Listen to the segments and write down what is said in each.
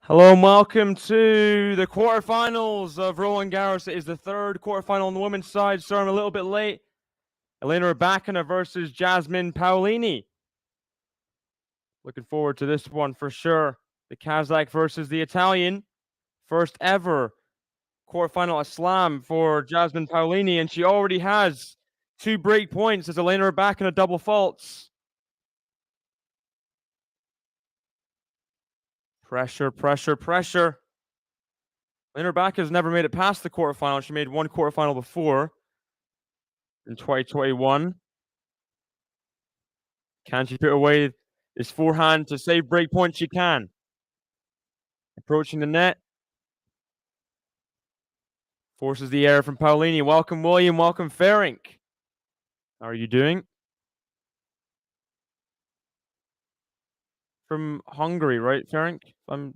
Hello and welcome to the quarterfinals of Roland Garros. It is the third quarterfinal on the women's side, starting a little bit late. Elena Rybakina versus Jasmine Paolini. Looking forward to this one for sure. The Kazakh versus the Italian. First ever quarterfinal slam for Jasmine Paolini, and she already has 2 break points as Elena Rybakina double faults. Pressure, pressure, pressure. Elena Rybakina has never made it past the quarterfinal. She made one quarterfinal before in 2021. Can she put away this forehand to save break point? She can. Approaching the net. Forces the error from Paolini. Welcome, William. Welcome, Ferenc. How are you doing? From Hungary, right, Ferenc? If I'm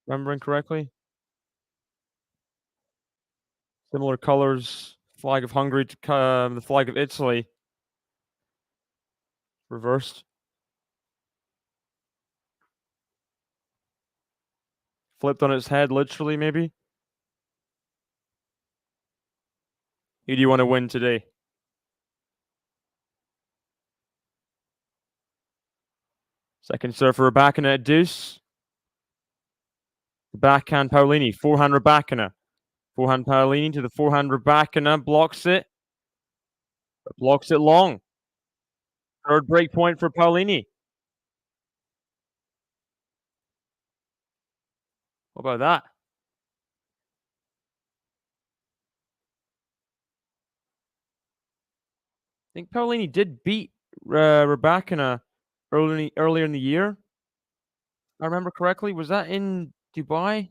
remembering correctly. Similar colors. Flag of Hungary to the flag of Italy. Reversed. Flipped on its head, literally, maybe. Who do you want to win today? Second serve for Rybakina at deuce. The backhand Paolini. Forehand Rybakina. Forehand Paolini to the forehand Rybakina. Blocks it. But blocks it long. Third break point for Paolini. What about that? I think Paolini did beat Rybakina earlier in the year. If I remember correctly. Was that in Dubai?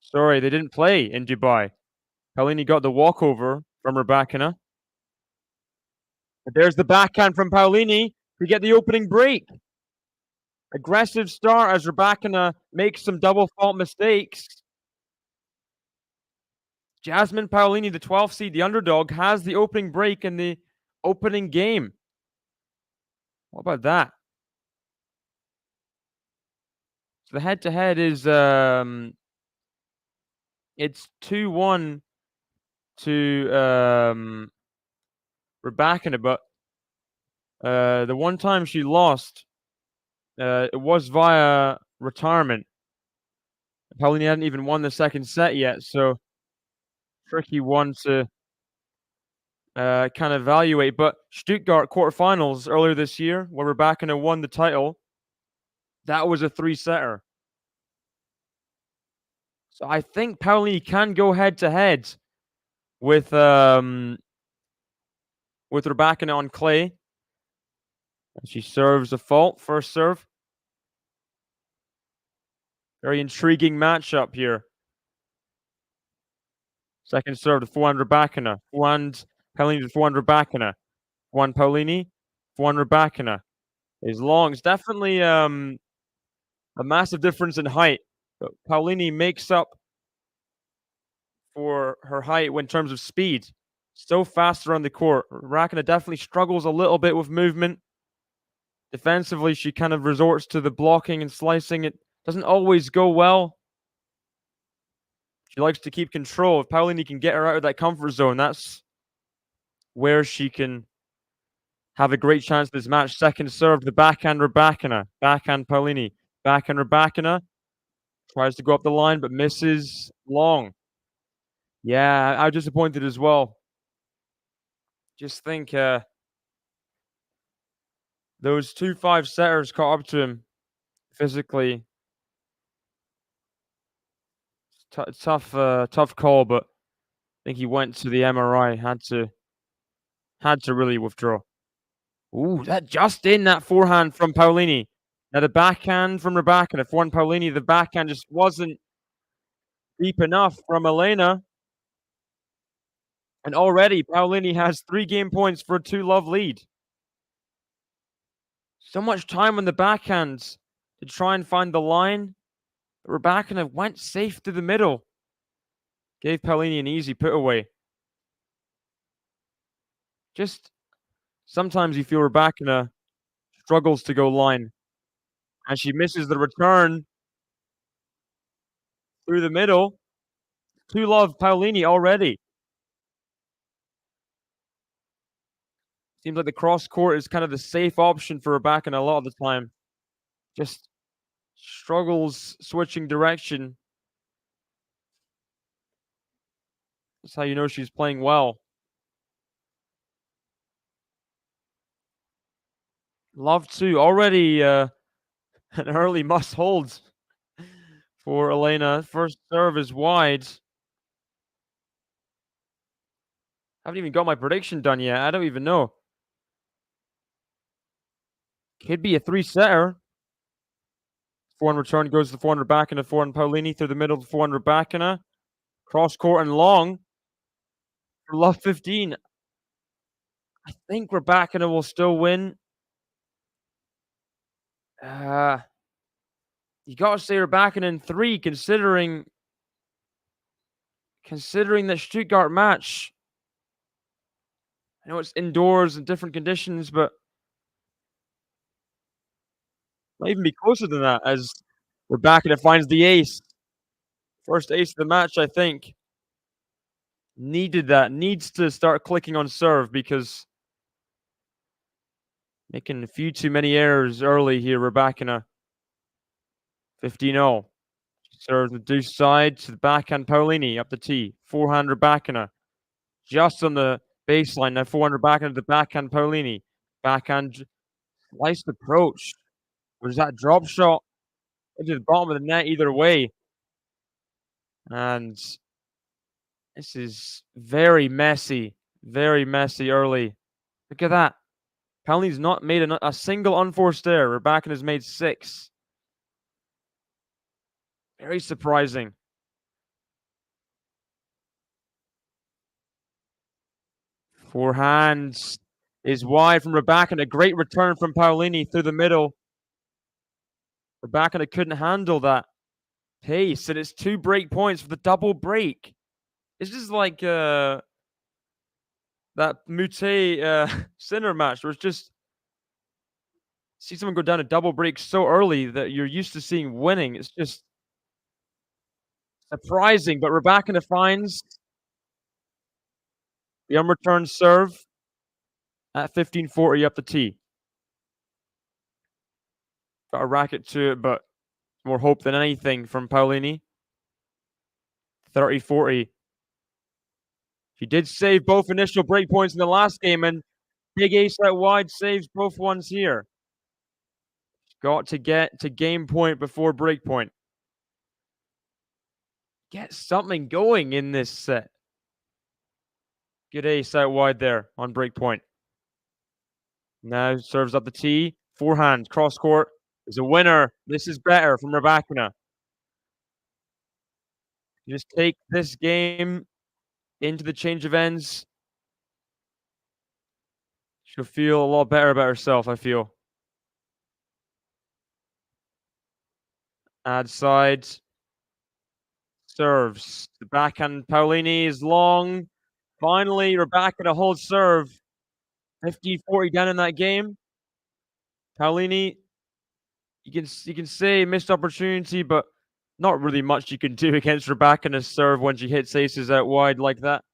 Sorry, they didn't play in Dubai. Paolini got the walkover from Rybakina. But there's the backhand from Paolini to get the opening break. Aggressive start as Rybakina makes some double fault mistakes. Jasmine Paolini, the 12th seed, the underdog, has the opening break in the opening game. What about that? So the head-to-head is it's 2-1 to Rybakina, but the one time she lost, it was via retirement. Paolini hadn't even won the second set yet, so tricky one to kind of evaluate. But Stuttgart quarterfinals earlier this year, where Rybakina won the title, that was a 3-setter. So I think Paolini can go head-to-head with Rybakina on clay. She serves a fault, first serve. Very intriguing matchup here. Second serve to forehand Rybakina. Forehand Paolini to forehand Rybakina. Forehand Paolini. Forehand Rybakina. Is long. It's definitely a massive difference in height. But Paolini makes up for her height in terms of speed. So fast around the court. Rybakina definitely struggles a little bit with movement. Defensively, she kind of resorts to the blocking and slicing. It doesn't always go well. She likes to keep control. If Paolini can get her out of that comfort zone, that's where she can have a great chance this match. Second serve, the backhand Rybakina. Backhand Paolini. Backhand Rybakina. Tries to go up the line, but misses long. Yeah, I'm disappointed as well. Just think those 2 5-setters caught up to him physically. Tough call, but I think he went to the MRI. Had to really withdraw. Ooh, that just in, that forehand from Paolini. Now the backhand from Rybakina. Forehand Paolini, the backhand just wasn't deep enough from Elena. And already Paolini has 3 game points for a 2-love lead. So much time on the backhands to try and find the line. But Rybakina went safe to the middle. Gave Paolini an easy put away. Just sometimes you feel Rybakina struggles to go line. And she misses the return through the middle. 2-love Paolini already. Seems like the cross court is kind of the safe option for Rybakina a lot of the time. Just struggles switching direction. That's how you know she's playing well. Love to. Already an early must hold for Elena. First serve is wide. Haven't even got my prediction done yet. I don't even know. Could be a 3-setter. Forehand return goes to the forehand Rybakina. Forehand Paolini through the middle to forehand Rybakina. Cross court and long for love 15. I think Rybakina will still win. You gotta say Rybakina in 3, considering the Stuttgart match. I know it's indoors and different conditions, but might even be closer than that as Rybakina finds the ace. First ace of the match, I think. Needed that. Needs to start clicking on serve because making a few too many errors early here, Rybakina. 15-0. Serves the deuce side to the backhand Paolini up the tee. Forehand Rybakina. Just on the baseline. Now forehand Rybakina to the backhand Paolini. Backhand sliced approach. Was that drop shot into the bottom of the net either way? And this is very messy early. Look at that. Paolini's not made a single unforced error. Rybakina has made 6. Very surprising. Forehand is wide from Rybakina. A great return from Paolini through the middle. Rybakina couldn't handle that pace, and it's 2 break points for the double break. It's just like that Mute Sinner match where it's just see someone go down a double break so early that you're used to seeing winning. It's just surprising, but Rybakina finds the unreturned serve at 15:40 up the tee. Got a racket to it, but more hope than anything from Paolini. 30-40. He did save both initial break points in the last game, and big ace out wide saves both ones here. Got to get to game point before break point. Get something going in this set. Good ace out wide there on break point. Now serves up the tee. Forehand, cross court is a winner. This is better from Rybakina. Just take this game into the change of ends. She'll feel a lot better about herself, I feel. Ad side. Serves. The backhand Paolini is long. Finally, Rybakina holds serve. 50-40 down in that game. Paolini, you can say missed opportunity, but not really much you can do against Rybakina's serve when she hits aces out wide like that.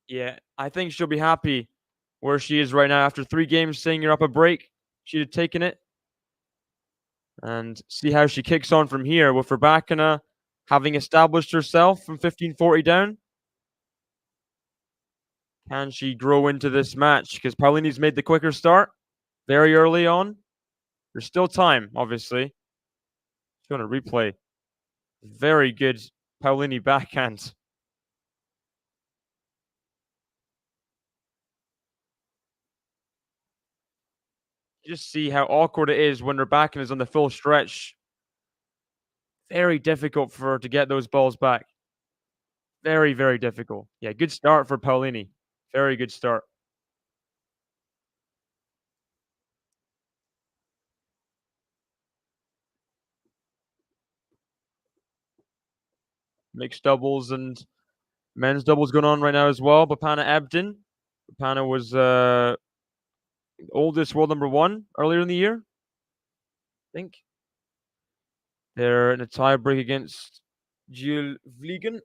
Yeah, I think she'll be happy where she is right now. After 3 games saying you're up a break, she'd have taken it. And see how she kicks on from here with Rybakina having established herself from 15-40 down. Can she grow into this match? Because Paolini's made the quicker start very early on. There's still time, obviously. She's going to replay. Very good Paolini backhand. Just see how awkward it is when Rybakina is on the full stretch. Very difficult for her to get those balls back. Very, very difficult. Yeah, good start for Paolini. Very good start. Mixed doubles and men's doubles going on right now as well. Bapana Ebden. Bapana was oldest world number 1 earlier in the year, I think. They're in a tiebreak against Jill Vliegen.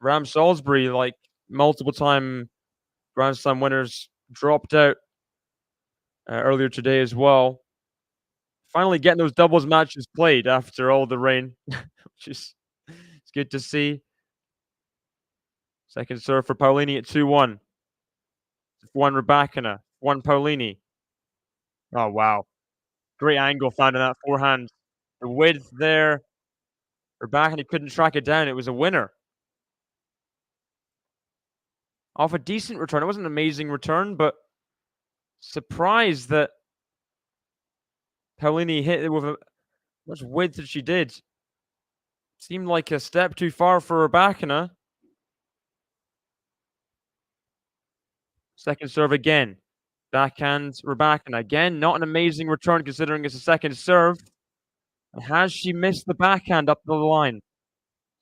Ram Salisbury, like multiple time Grand Slam winners, dropped out earlier today as well. Finally getting those doubles matches played after all the rain, which is it's good to see. Second serve for Paolini at 2-1. 1 Rybakina, 1 Paolini. Oh, wow. Great angle found in that forehand. The width there. Rybakina couldn't track it down. It was a winner. Off a decent return. It wasn't an amazing return, but surprised that Paolini hit it with as much width as she did. Seemed like a step too far for Rybakina. Second serve again. Backhand Rybakina. Again, not an amazing return considering it's a second serve. Has she missed the backhand up the line?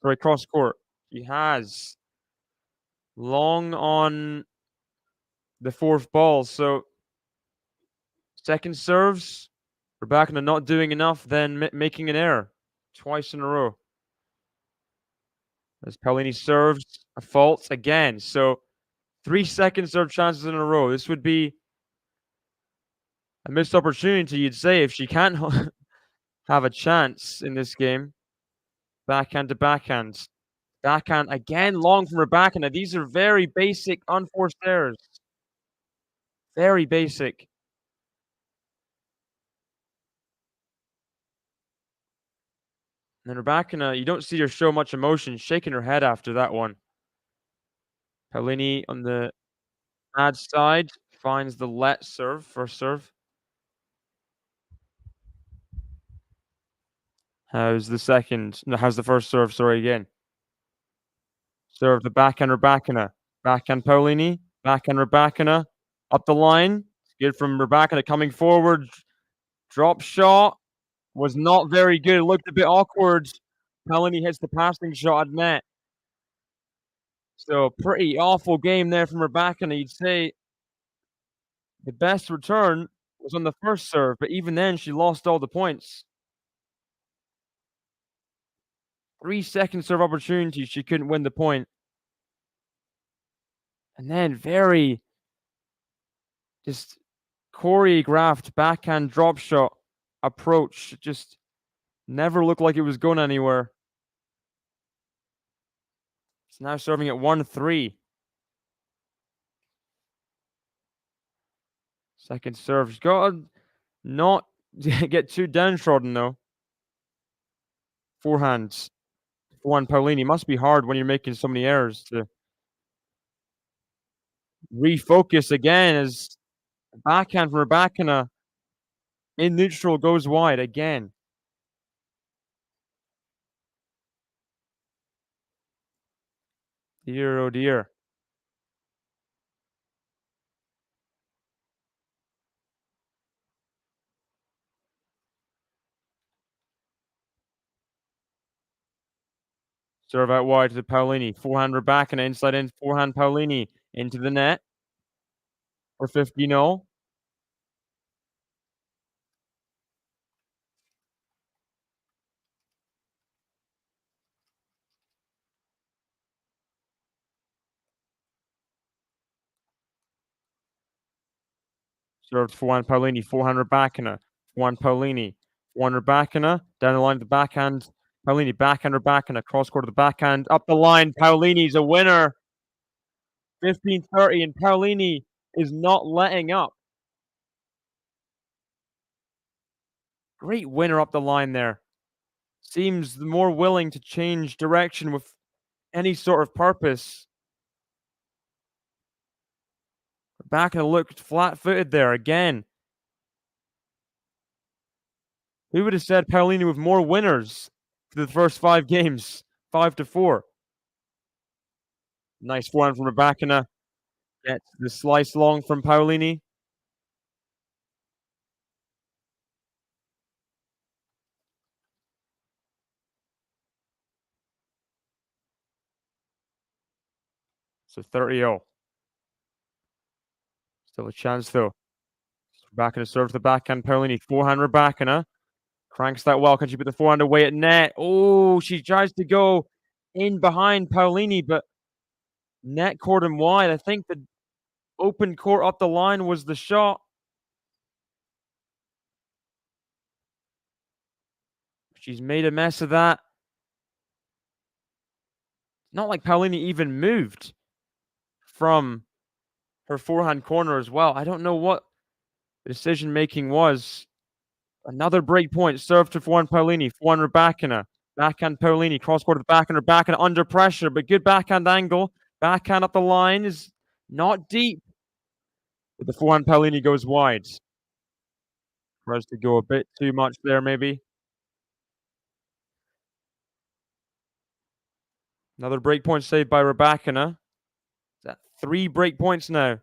Sorry, cross court. She has. Long on the 4th ball. So, second serves. Rybakina not doing enough, then making an error. Twice in a row. As Paolini serves a fault again. So, 3 second serve chances in a row. This would be a missed opportunity, you'd say, if she can't have a chance in this game. Backhand to backhand. Backhand again, long from Rybakina. These are very basic, unforced errors. Very basic. And then Rybakina, you don't see her show much emotion, shaking her head after that one. Paolini on the ad side finds the let serve, first serve. How's the second? No, how's the first serve? Sorry, again. Serve the backhand Rybakina. Backhand Paolini. Backhand Rybakina. Up the line. Good from Rybakina coming forward. Drop shot was not very good. It looked a bit awkward. Paolini hits the passing shot at net. So pretty awful game there from Rybakina. You'd say the best return was on the first serve, but even then she lost all the points. 3-second serve opportunity, she couldn't win the point. And then very just choreographed backhand drop shot approach. It just never looked like it was going anywhere. It's now serving at 1-3. Second serve. She's got to not get too downtrodden, though. Forehands. Forehand Paolini. Must be hard when you're making so many errors to refocus again as backhand from Rybakina in neutral goes wide again. Dear, oh dear. Serve out wide to Paolini. Forehand Rybakina inside in. Forehand Paolini into the net for 50-0. Served forehand Paolini. Forehand Rybakina. Forehand Paolini. Forehand Rybakina. Down the line to the backhand. Paolini. Backhand Rybakina. Cross court to the backhand. Up the line. Paolini's a winner. 15-30, and Paolini is not letting up. Great winner up the line there. Seems more willing to change direction with any sort of purpose. Rybakina looked flat-footed there again. Who would have said Paolini with more winners for the first 5 games? 5-4. Nice forehand from Rybakina. Gets the slice long from Paolini. So 30-0. Still a chance though. Rybakina serves the backhand. Paolini. Forehand Rybakina. Cranks that well. Can she put the forehand away at net? Oh, she tries to go in behind Paolini, but net court and wide. I think the open court up the line was the shot. She's made a mess of that. Not like Paolini even moved from her forehand corner as well. I don't know what the decision making was. Another break point. Serve to forehand Paolini. Forehand Rybakina. Backhand Paolini. Cross court to the backhand. Rybakina under pressure, but good backhand angle. Backhand up the line is not deep. But the forehand Paolini goes wide. Tries to go a bit too much there, maybe. Another break point saved by Rybakina. Is that 3 break points now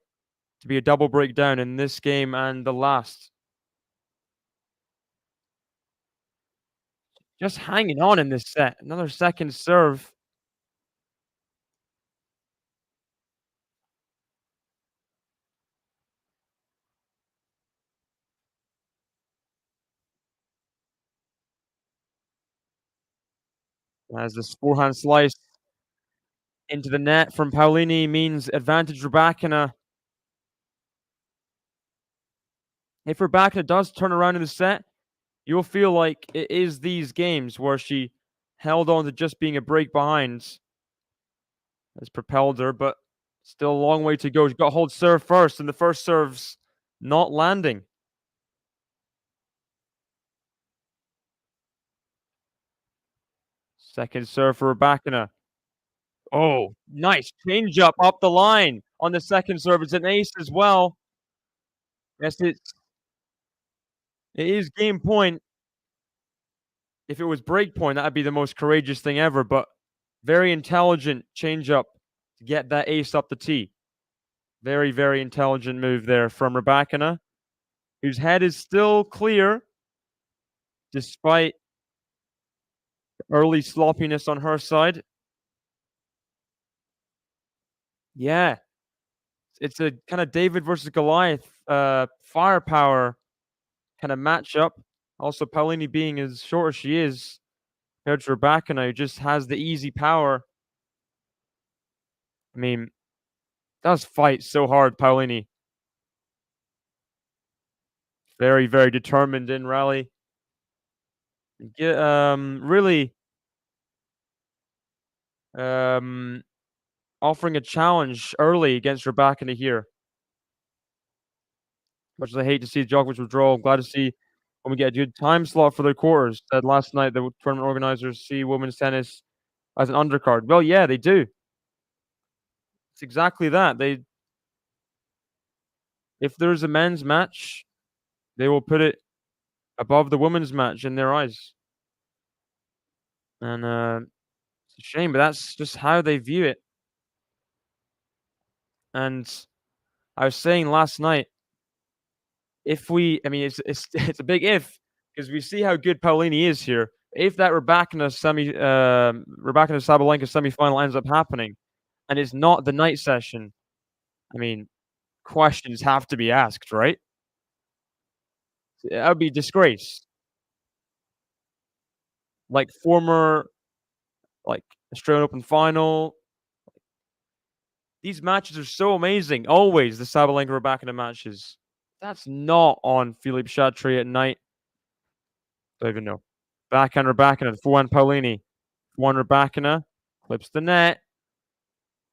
to be a double breakdown in this game and the last? Just hanging on in this set. Another second serve. As this forehand slice into the net from Paolini means advantage Rybakina. If Rybakina does turn around in the set, you'll feel like it is these games where she held on to just being a break behind has propelled her, but still a long way to go. She's got to hold serve first, and the first serve's not landing. Second serve for Rybakina. Oh, nice change up the line on the second serve. It's an ace as well. Yes, it is game point. If it was break point, that'd be the most courageous thing ever, but very intelligent change up to get that ace up the tee. Very, very intelligent move there from Rybakina. whose head is still clear despite early sloppiness on her side. Yeah, it's a kind of David versus Goliath firepower kind of matchup. Also, Paolini being as short as she is, compared to Rybakina, who just has the easy power. I mean, does fight so hard, Paolini. Very, very determined in rally. Really um, offering a challenge early against Rybakina here. Much as I hate to see Djokovic withdraw, I'm glad to see when we get a good time slot for their quarters. Said last night the tournament organizers see women's tennis as an undercard. Well, yeah, they do. It's exactly that. If there's a men's match, they will put it above the women's match in their eyes. And it's a shame, but that's just how they view it. And I was saying last night, I mean, it's a big if because we see how good Paolini is here. If that Rybakina Sabalenka semifinal ends up happening, and it's not the night session, I mean, questions have to be asked, right? That would be a disgrace. Like former, like Australian Open final. These matches are so amazing. Always the Sabalenka Rybakina matches. That's not on Philippe Chatrier at night. Don't even know. Backhand Rybakina, forehand Paolini. Forehand Rybakina clips the net.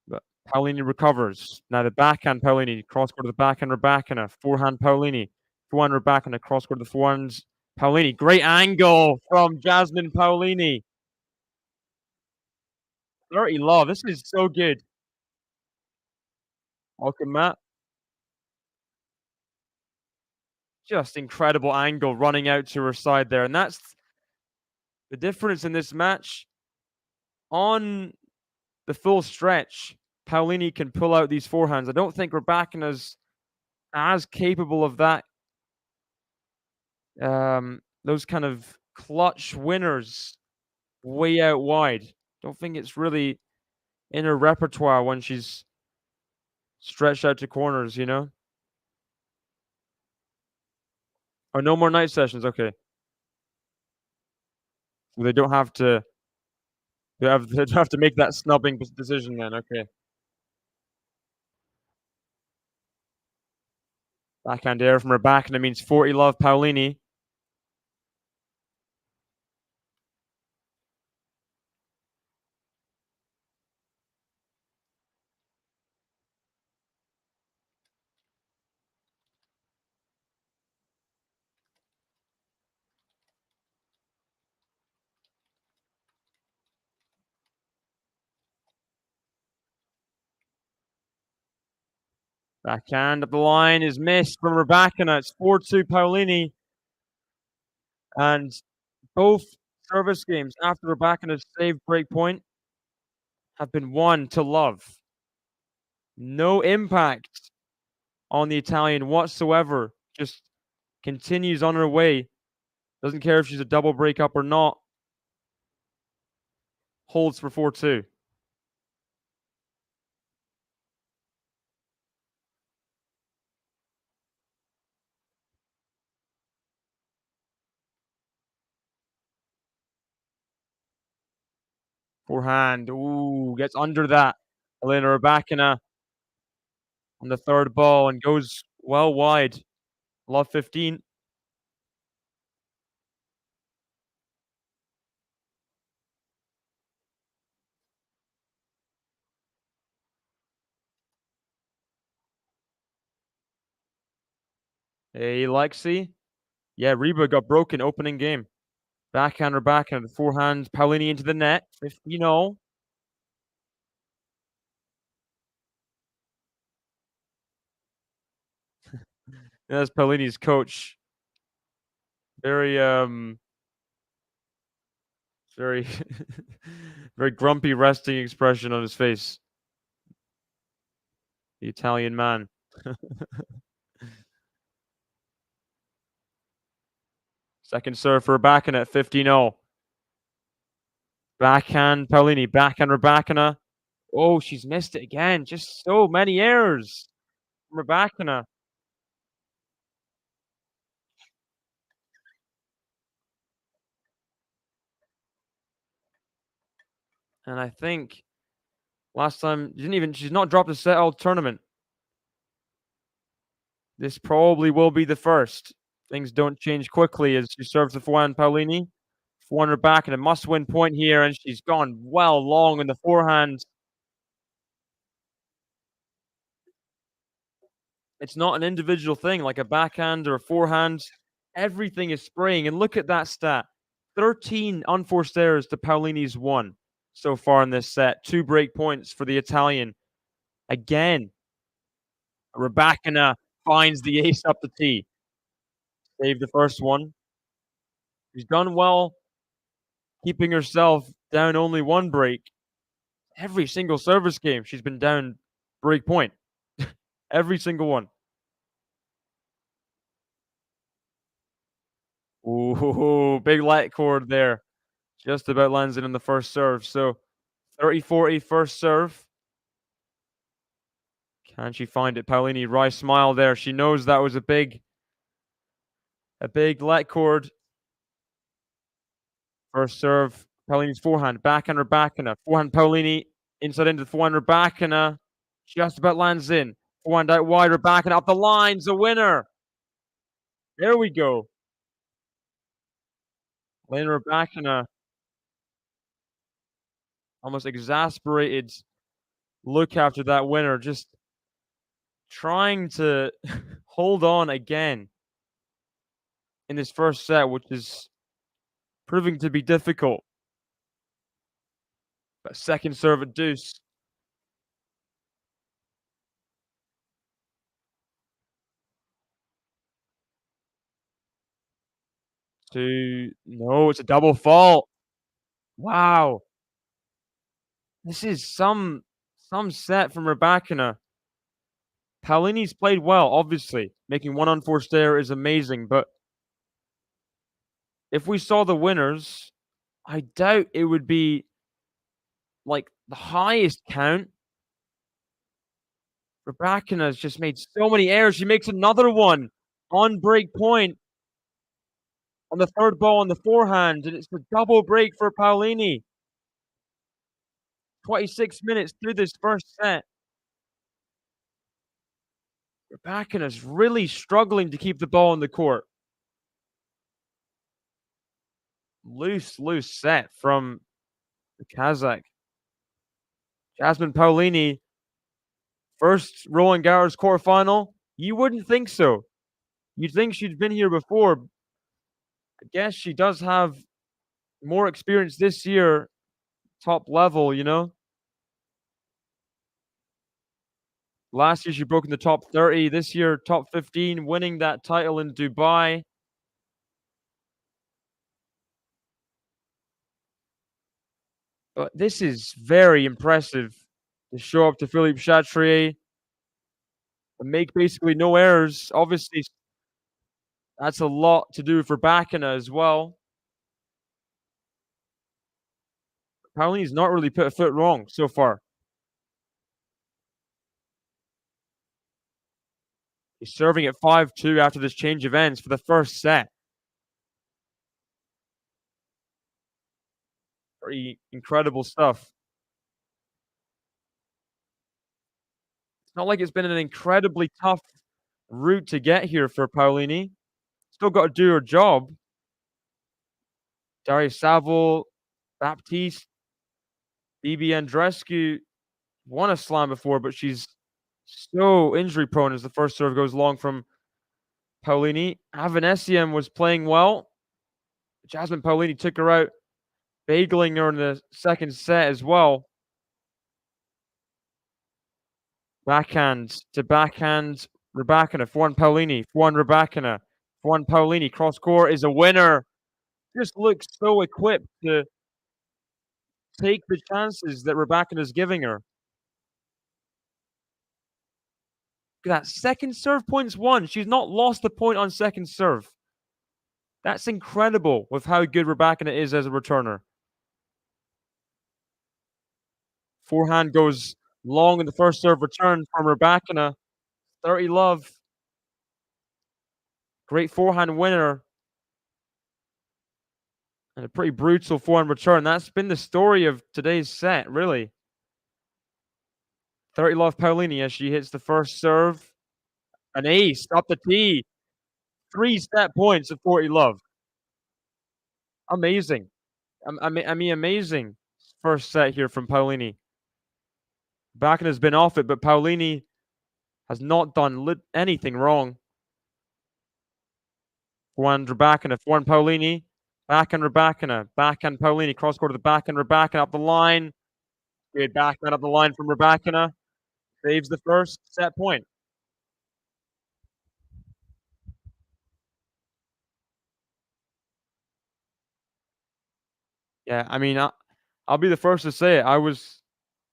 But Paolini recovers. Now the backhand Paolini, cross court to the backhand Rybakina. Forehand Paolini. Forehand Rybakina, cross court to the forehands Paolini. Great angle from Jasmine Paolini. 30 love. This is so good. Welcome, Matt. Just incredible angle running out to her side there. And that's the difference in this match. On the full stretch, Paolini can pull out these forehands. I don't think Rybakina's as capable of that. Those kind of clutch winners way out wide. Don't think it's really in her repertoire when she's stretched out to corners, you know? Oh, no more night sessions. Okay. So they don't have to they don't have to make that snubbing decision then. Okay. Backhand air from Rybakina means 40 love Paolini. Backhand up the line is missed from Rybakina. It's 4-2 Paolini. And both service games after Rybakina's saved break point have been won to love. No impact on the Italian whatsoever. Just continues on her way. Doesn't care if she's a double breakup or not. Holds for 4-2. Forehand. Ooh, gets under that. Elena Rybakina on the third ball and goes well wide. Love 15. Hey, Lexi. Yeah, Reba got broken opening game. Backhand or backhand. Forehand. Paolini into the net. 15-0. That's Paolini's coach. Very very very grumpy resting expression on his face. The Italian man. Second serve for Rybakina at 15-0. Backhand Paolini, backhand Rybakina. Oh, she's missed it again. Just so many errors from Rybakina. And I think last time she's not dropped a set all tournament. This probably will be the first. Things don't change quickly as she serves the forehand Paolini. Forehand Rybakina, must-win point here, and she's gone well long in the forehand. It's not an individual thing like a backhand or a forehand. Everything is spraying, and look at that stat. 13 unforced errors to Paolini's 1 so far in this set. 2 break points for the Italian. Again, Rybakina finds the ace up the tee. Saved the first one. She's done well keeping herself down only 1 break. Every single service game, she's been down break point. Every single one. Ooh, big light cord there. Just about lands it in the first serve. So 30-40 first serve. Can she find it? Paolini, wry smile there. She knows that was a big light cord. First serve, Paolini's forehand, backhand Rybakina. Forehand Paolini, inside into the forehand Rybakina. Just about lands in. Forehand out wide, Rybakina up the lines, a winner. There we go. Elena Rybakina, almost exasperated look after that winner, just trying to hold on again in this first set, which is proving to be difficult. But second serve at deuce. No, it's a double fault. Wow. This is some set from Rybakina. Paolini's played well, obviously. Making 1 unforced error is amazing, but if we saw the winners, I doubt it would be like the highest count. Rybakina's just made so many errors. She makes another one on break point on the third ball on the forehand, and it's a double break for Paolini. 26 minutes through this first set. Rybakina's really struggling to keep the ball in the court. Loose set from the Kazakh. Jasmine Paolini, first Roland Garros quarterfinal. You wouldn't think so. You'd think she'd been here before. I guess she does have more experience this year, top level, you know? Last year, she broke in the top 30. This year, top 15, winning that title in Dubai. But this is very impressive to show up to Philippe Chatrier and make basically no errors. Obviously, that's a lot to do for Rybakina as well. Paolini's not really put a foot wrong so far. He's serving at 5-2 after this change of ends for the first set. Pretty incredible stuff. It's not like it's been an incredibly tough route to get here for Paolini. Still got to do her job. Darius Saville, Baptiste, BB Andreescu won a slam before, but she's so injury prone as the first serve goes long from Paolini. Avanesian was playing well. Jasmine Paolini took her out, bageling her in the second set as well. Backhand to backhand, Rybakina, forehand Paolini, forehand Rybakina, forehand Paolini, cross court is a winner. Just looks so equipped to take the chances that Rybakina is giving her. Look at that, second serve points won. She's not lost a point on second serve. That's incredible with how good Rybakina is as a returner. Forehand goes long in the first serve return from Rybakina. 30 love. Great forehand winner. And a pretty brutal forehand return. That's been the story of today's set, really. 30 love Paolini as she hits the first serve. An ace up the tee. 3 set points of 40 love. Amazing. I mean, amazing first set here from Paolini. Rybakina has been off it, but Paolini has not done anything wrong. Forehand Rybakina, forehand Paolini, backhand Rybakina, backhand Paolini, cross court to the backhand Rybakina up the line. Good backhand up the line from Rybakina. Saves the first set point. Yeah, I mean, I'll be the first to say it. I was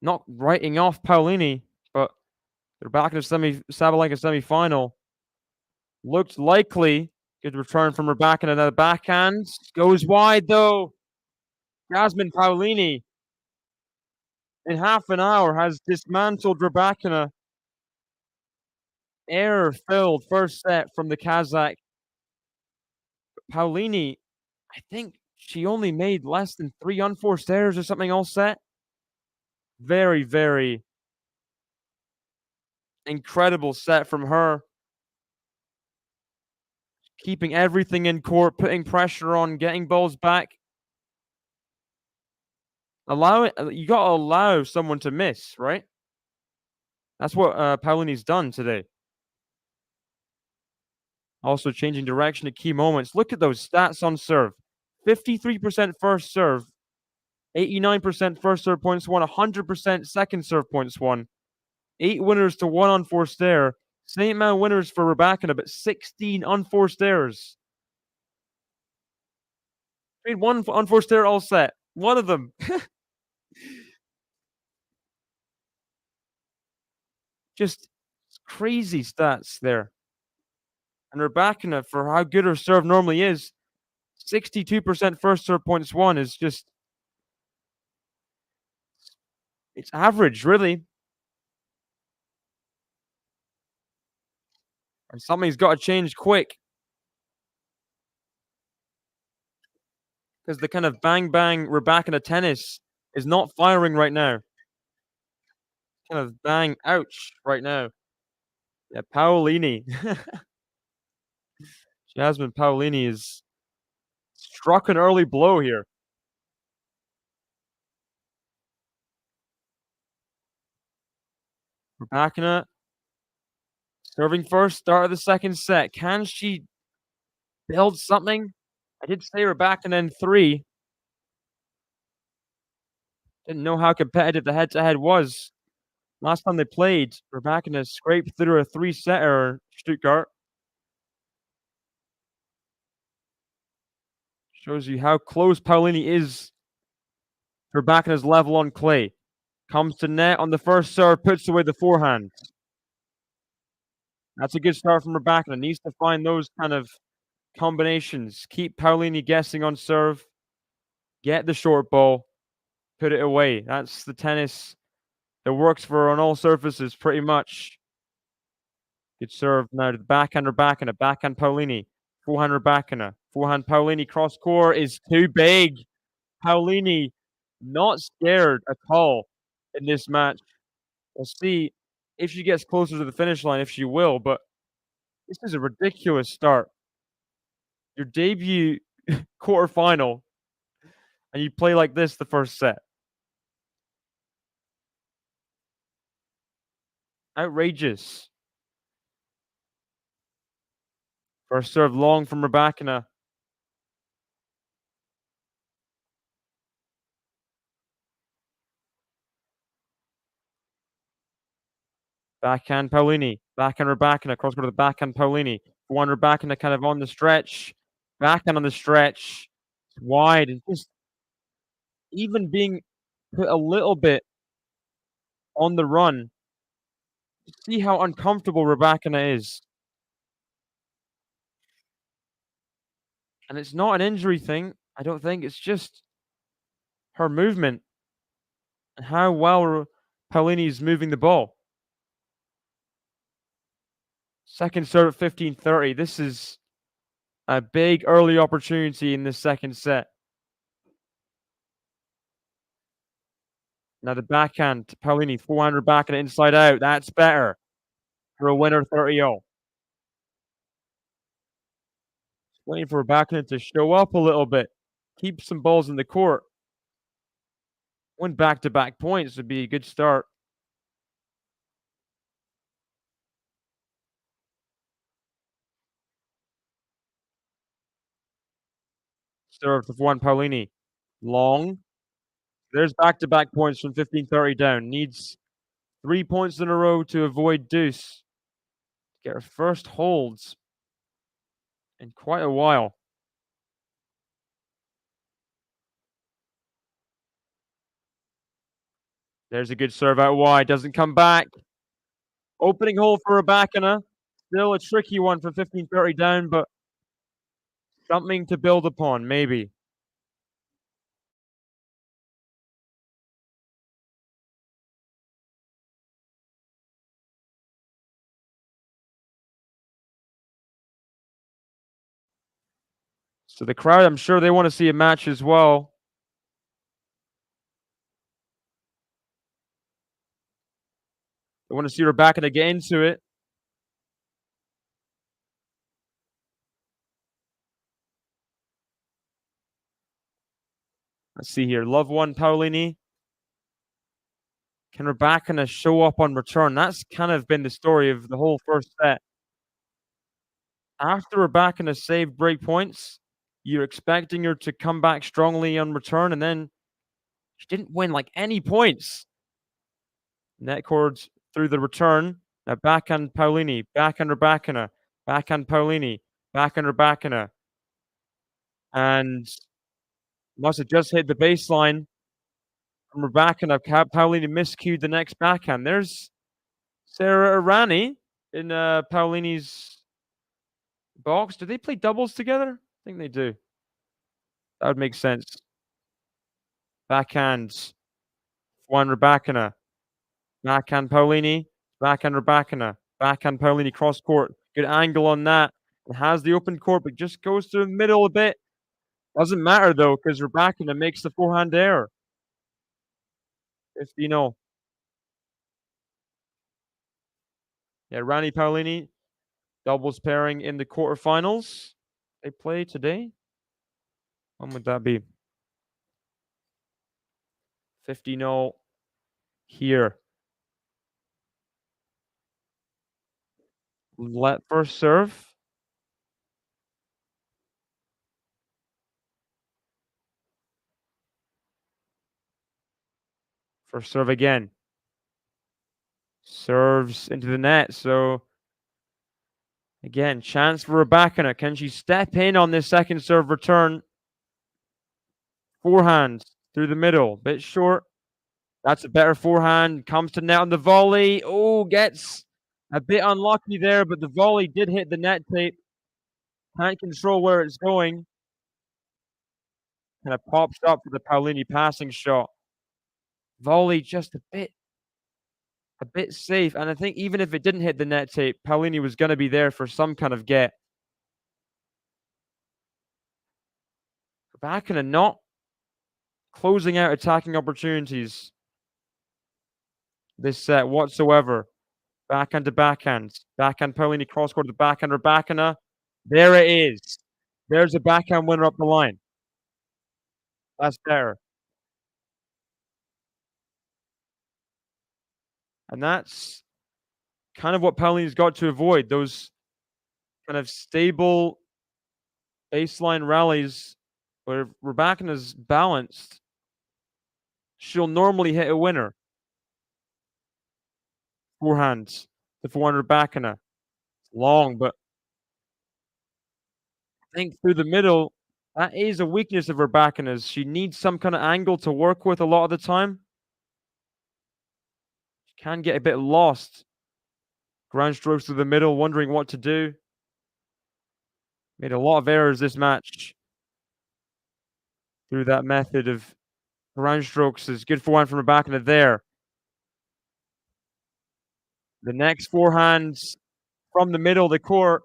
not writing off Paolini, but Rybakina Sabalenka semifinal looked likely. Good return from Rybakina. Another backhand goes wide though. Jasmine Paolini in half an hour has dismantled Rybakina. Air-filled first set from the Kazakh. Paolini, I think she only made less than 3 unforced errors or something all set. Very, very incredible set from her. Keeping everything in court, putting pressure on, getting balls back. You gotta allow someone to miss, right? That's what Paolini's done today. Also changing direction at key moments. Look at those stats on serve. 53% first serve, 89% first serve points won, 100% second serve points won. 8 winners to 1 unforced error. Same amount of winners for Rybakina, but 16 unforced errors. Made 1 unforced error all set. One of them. Just crazy stats there. And Rybakina, for how good her serve normally is, 62% first serve points won is just, it's average, really. And something's got to change quick. Because the kind of bang Rybakina tennis is not firing right now. Kind of bang, ouch, right now. Yeah, Paolini. Jasmine Paolini is struck an early blow here. Rybakina serving first, start of the second set. Can she build something? I did say Rybakina in 3. Didn't know how competitive the head-to-head was. Last time they played, Rybakina scraped through a 3-setter Stuttgart. Shows you how close Paolini is to Rybakina's level on clay. Comes to net on the first serve, puts away the forehand. That's a good start from Rybakina. Needs to find those kind of combinations. Keep Paolini guessing on serve. Get the short ball. Put it away. That's the tennis that works for her on all surfaces, pretty much. Good serve now to the backhand Rybakina. Backhand Paolini. Forehand Rybakina. Forehand Paolini. Cross court is too big. Paolini not scared at all in this match. We'll see if she gets closer to the finish line, if she will, but this is a ridiculous start. Your debut quarterfinal, and you play like this the first set. Outrageous. First serve long from Rybakina. Backhand Paolini. Backhand Rybakina. Cross court to the backhand Paolini. One Rybakina kind of on the stretch. Backhand on the stretch. It's wide and just even being put a little bit on the run. See how uncomfortable Rybakina is. And it's not an injury thing, I don't think. It's just her movement and how well Paolini's moving the ball. Second serve at 15:30. This is a big early opportunity in this second set. Now the backhand to Paolini, forehand backhand inside out. That's better for a winner 30-0. Waiting for Rybakina to show up a little bit, keep some balls in the court. Win back-to-back points would be a good start. Serve to forehand Paolini. Long. There's back-to-back points from 15:30 down. Needs 3 points in a row to avoid deuce. Get her first holds in quite a while. There's a good serve out wide. Doesn't come back. Opening hole for Rybakina. Still a tricky one from 15:30 down, but something to build upon, maybe. So the crowd, I'm sure they want to see a match as well. They want to see Rybakina get into it. Let's see here. Love one, Paolini. Can Rybakina show up on return? That's kind of been the story of the whole first set. After Rybakina saved break points, you're expecting her to come back strongly on return, and then she didn't win like any points. Net cords through the return. Now backhand Paolini, backhand Rybakina, backhand Paolini, backhand Rybakina. And must have just hit the baseline from Rybakina. Paolini miscued the next backhand. There's Sarah Irani in Paolini's box. Do they play doubles together? I think they do. That would make sense. Backhand. One Rybakina. Backhand Paolini. Backhand Rybakina. Backhand Paolini cross court. Good angle on that. It has the open court, but just goes to the middle a bit. Doesn't matter though, because Rybakina makes the forehand error. 15-0. Yeah, Rani Paolini, doubles pairing in the quarterfinals. They play today. When would that be? 15-0 here. Let first serve. First serve again. Serves into the net. So again, chance for Rybakina. Can she step in on this second serve return? Forehand through the middle. Bit short. That's a better forehand. Comes to net on the volley. Oh, gets a bit unlucky there, but the volley did hit the net tape. Can't control where it's going. Kind of pops up for the Paolini passing shot. Volley just a bit safe. And I think even if it didn't hit the net tape, Paolini was going to be there for some kind of get. Rybakina not closing out attacking opportunities this set whatsoever. Backhand to backhand. Backhand Paolini cross court to backhand Rybakina. There it is. There's a backhand winner up the line. That's better. And that's kind of what Paolini's got to avoid. Those kind of stable baseline rallies where Rybakina's balanced. She'll normally hit a winner. Forehands. The forehand Rybakina. Long, but I think through the middle, that is a weakness of Rybakina's. She needs some kind of angle to work with a lot of the time. She can get a bit lost. Ground strokes through the middle, wondering what to do. Made a lot of errors this match. through that method of ground strokes. Is good forehand from Rybakina there. The next forehands from the middle of the court.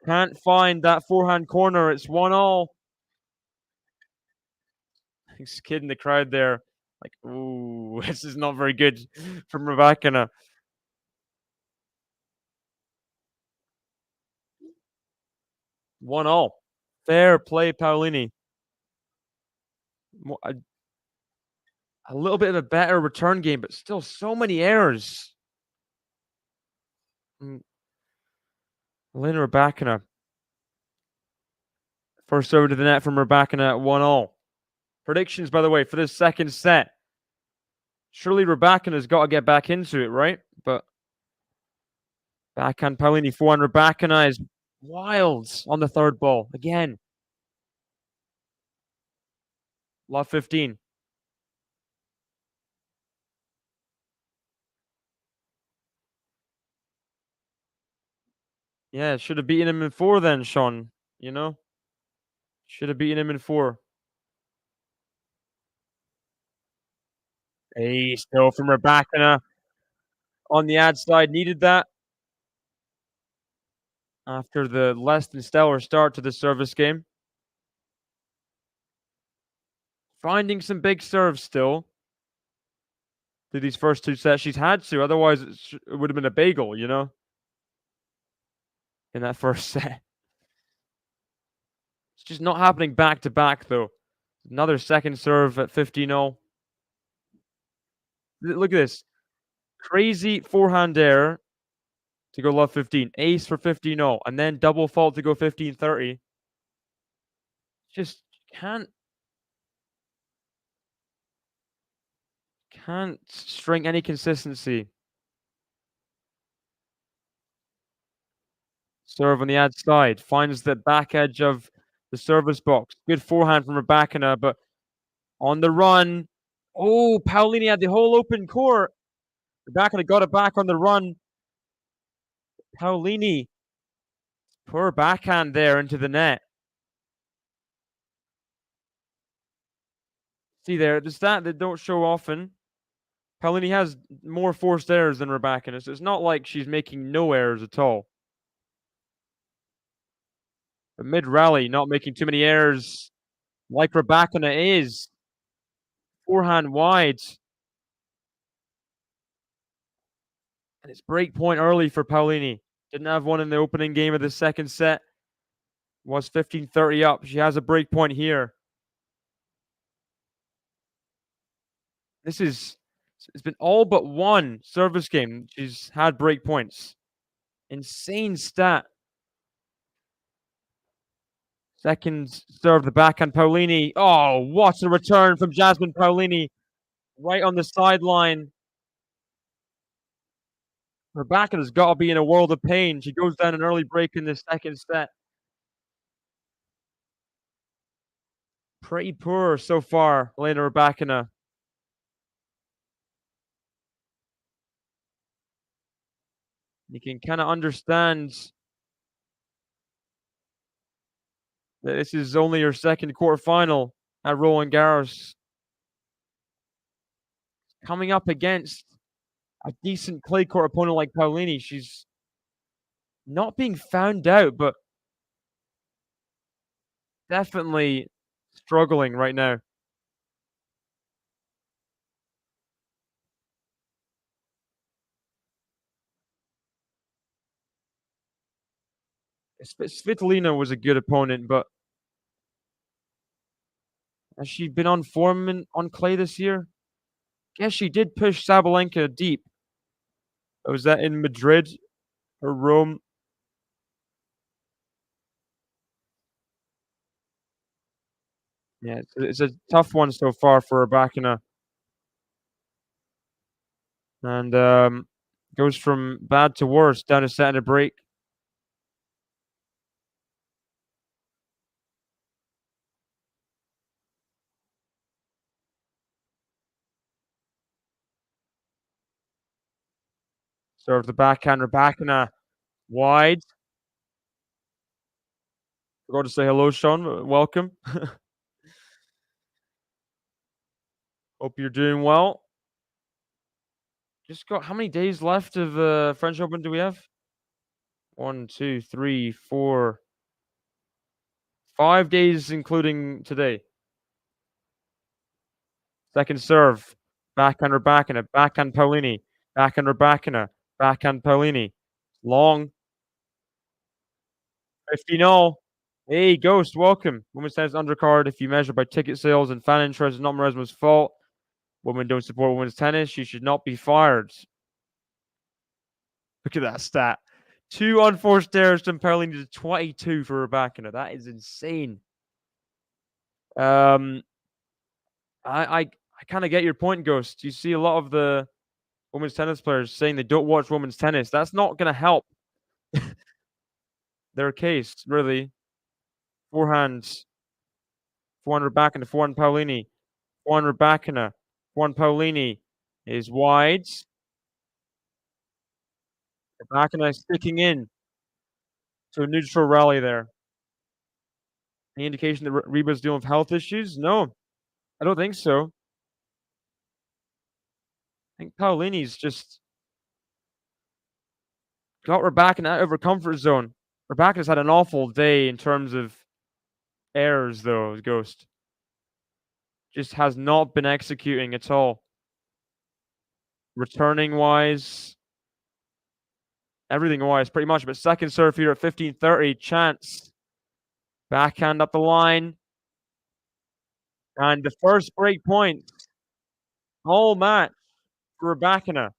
Can't find that forehand corner. It's 1-all. This kid in the crowd there, like, ooh, this is not very good from Rybakina. 1-all. Fair play, Paolini. A little bit of a better return game, but still so many errors. Elena Rybakina. First over to the net from Rybakina at 1-all. Predictions, by the way, for this second set. Surely Rybakina's got to get back into it, right? But backhand Paolini, forehand Rybakina is wild on the third ball. Again. Love 15. Yeah, should have beaten him in 4 then, Sean. You know? Should have beaten him in 4. Hey, still from Rybakina on the ad side. Needed that after the less than stellar start to the service game. Finding some big serves still through these first 2 sets. She's had to, otherwise it would have been a bagel, you know, in that first set. It's just not happening back to back, though. Another second serve at 15-0. Look at this. Crazy forehand error to go love 15. Ace for 15-0. And then double fault to go 15-30. Just can't string any consistency. Serve on the ad side. Finds the back edge of the service box. Good forehand from Rybakina, but on the run. Oh, Paolini had the whole open court. Rybakina got it back on the run. Paolini. Poor backhand there into the net. See there, the stat that don't show often. Paolini has more forced errors than Rybakina, so it's not like she's making no errors at all. But mid-rally, not making too many errors like Rybakina is. Forehand wide. And it's break point early for Paolini. Didn't have one in the opening game of the second set. Was 15-30 up. She has a break point here. It's been all but one service game. She's had break points. Insane stat. Second serve, the backhand Paolini. Oh, what a return from Jasmine Paolini. Right on the sideline. Rybakina's got to be in a world of pain. She goes down an early break in the second set. Pretty poor so far, Elena Rybakina. You can kind of understand that this is only her second quarterfinal at Roland Garros. Coming up against a decent clay court opponent like Paolini, she's not being found out, but definitely struggling right now. Svitolina was a good opponent, but has she been on form on clay this year? Guess she did push Sabalenka deep. Was that in Madrid or Rome? Yeah, it's a tough one so far for Rybakina. And goes from bad to worse, down a set and a break. Serve the backhand, Rybakina wide. Forgot to say hello, Sean. Welcome. Hope you're doing well. Just got how many days left of French Open do we have? 1, 2, 3, 4, 5 days, including today. Second serve. Backhand Rybakina. Backhand Paolini. Backhand Rybakina. Backhand Paolini. Long. 50-0. Hey, Ghost, welcome. Women's tennis undercard. If you measure by ticket sales and fan interest, it's not Maresma's fault. Women don't support women's tennis. She should not be fired. Look at that stat. 2 unforced errors from Paolini to 22 for Rybakina. That is insane. I kind of get your point, Ghost. You see a lot of the women's tennis players saying they don't watch women's tennis. That's not going to help their case, really. Forehands. Forehand Rybakina. Forehand Paolini. Forehand Rybakina. Forehand Paolini is wide. Rybakina sticking in to a neutral rally there. Any indication that Ryba's dealing with health issues? No, I don't think so. I think Paolini's just got Rybakina out of her comfort zone. Rybakina's had an awful day in terms of errors, though, Ghost. Just has not been executing at all. Returning-wise, everything-wise, pretty much. But second serve here at 15:30, chance. Backhand up the line. And the first break point all match for Rybakina.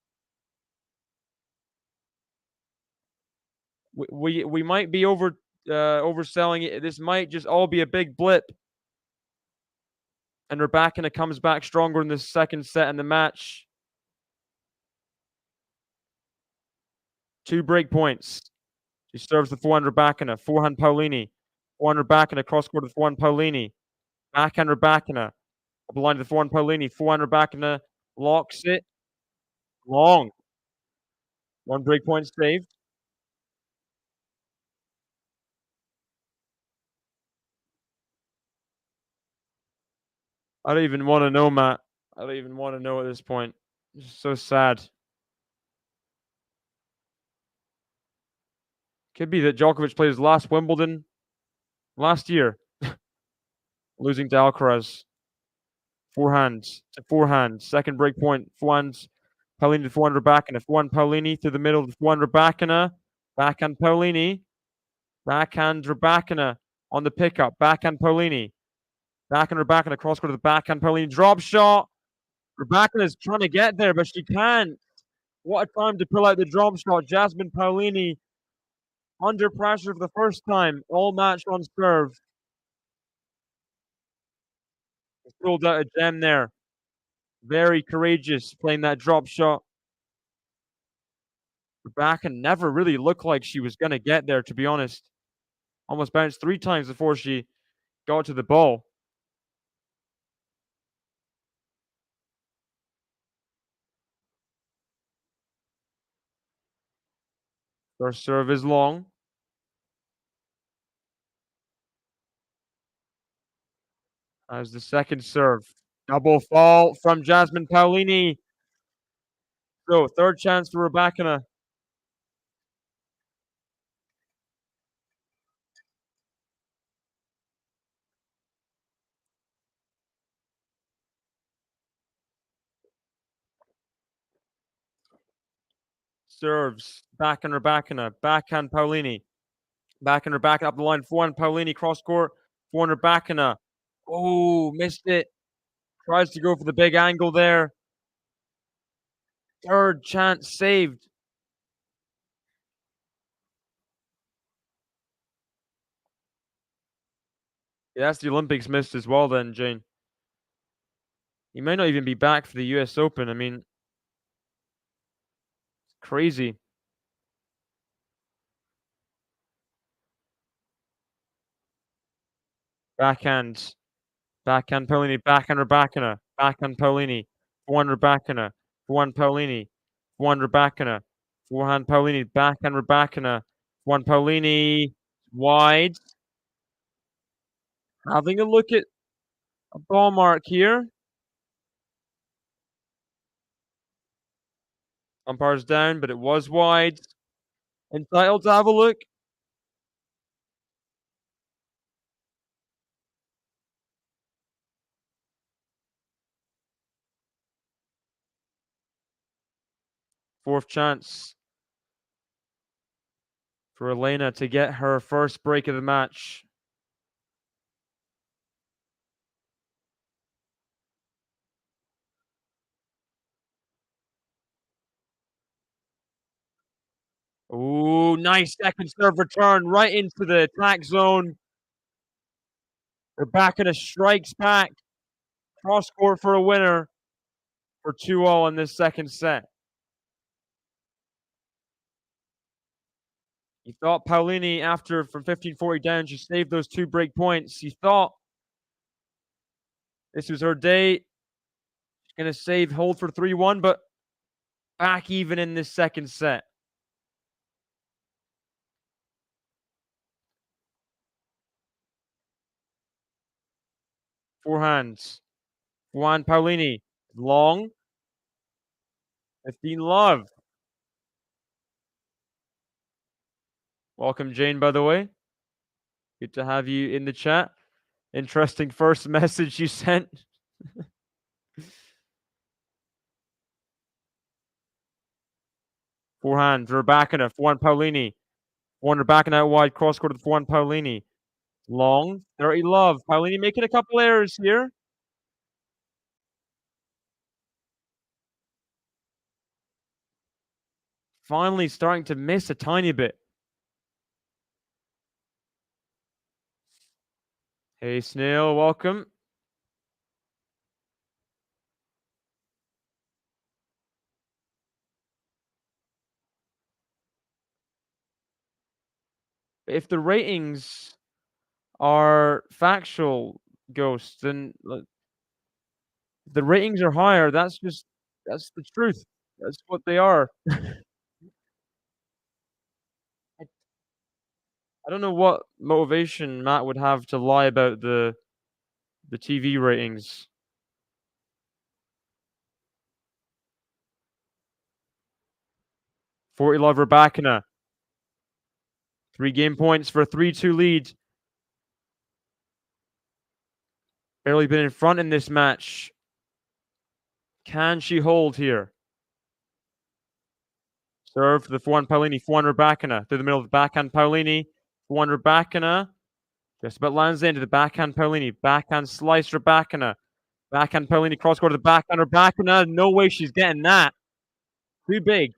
We might be overselling it. This might just all be a big blip. And Rybakina comes back stronger in the second set in the match. 2 break points. She serves the forehand Rybakina. Forehand Paolini. Forehand Rybakina. Cross court with forehand Paolini. Backhand Rybakina. Up the line to the forehand Paolini. Forehand Rybakina locks it. Long. 1 break point saved. I don't even want to know, Matt. I don't even want to know at this point. It's just so sad. Could be that Djokovic played his last Wimbledon last year, losing to Alcaraz. Forehand to forehand. Second break point. Forehand. Paolini to forehand Rybakina. Forehand Paolini through the middle to forehand Rybakina. Backhand Paolini. Backhand Rybakina on the pickup. Backhand Paolini. Backhand Rybakina. Cross court to the backhand Paolini. Drop shot. Rybakina is trying to get there, but she can't. What a time to pull out the drop shot. Jasmine Paolini under pressure for the first time all match on serve. Pulled out a gem there. Very courageous playing that drop shot. Rybakina never really looked like she was going to get there, to be honest. Almost bounced 3 times before she got to the ball. First serve is long. As the second serve. Double fault from Jasmine Paolini. So, third chance for Rybakina. Serves. Backhand Rybakina. Backhand Paolini. Backhand Rybakina up the line. Forehand Paolini. Cross court. Forehand Rybakina. Oh, missed it. Tries to go for the big angle there. Third chance saved. Yeah, that's the Olympics missed as well then, Jane. He may not even be back for the US Open. I mean, it's crazy. Backhand. Backhand Paolini. Backhand Rybakina. Backhand Paolini. Forehand Rybakina. Forehand Paolini. Forehand Rybakina. Forehand Paolini. Backhand Rybakina. Forehand Paolini. Wide. Having a look at a ball mark here. Umpire's down, but it was wide. Entitled to have a look. Fourth chance for Elena to get her first break of the match. Ooh, nice second serve return right into the attack zone. Rybakina strikes back. Cross court for a winner for 2-0 in this second set. You thought Paolini, after from 15-40 down, she saved those 2 break points. You thought this was her day. She's going to save, hold for 3-1, but back even in this second set. Forehands. Juan Paolini. Long. 15 love. Welcome, Jane, by the way. Good to have you in the chat. Interesting first message you sent. Forehand, Rybakina, Juan Paolini. Rybakina out wide, cross court to Juan Paolini. Long, dirty love. Paolini making a couple errors here. Finally starting to miss a tiny bit. Hey, Snail, welcome. If the ratings are factual, Ghost, then the ratings are higher. That's the truth. That's what they are. I don't know what motivation Matt would have to lie about the TV ratings. 40 love Rybakina. 3 game points for a 3-2 lead. Barely been in front in this match. Can she hold here? Serve to the Juan Paolini. Juan Rybakina through the middle of the backhand Paolini. Juan Rybakina just about lands into the backhand Paolini. Backhand slice Rybakina. Backhand Paolini cross court to the backhand Rybakina. No way she's getting that. Too big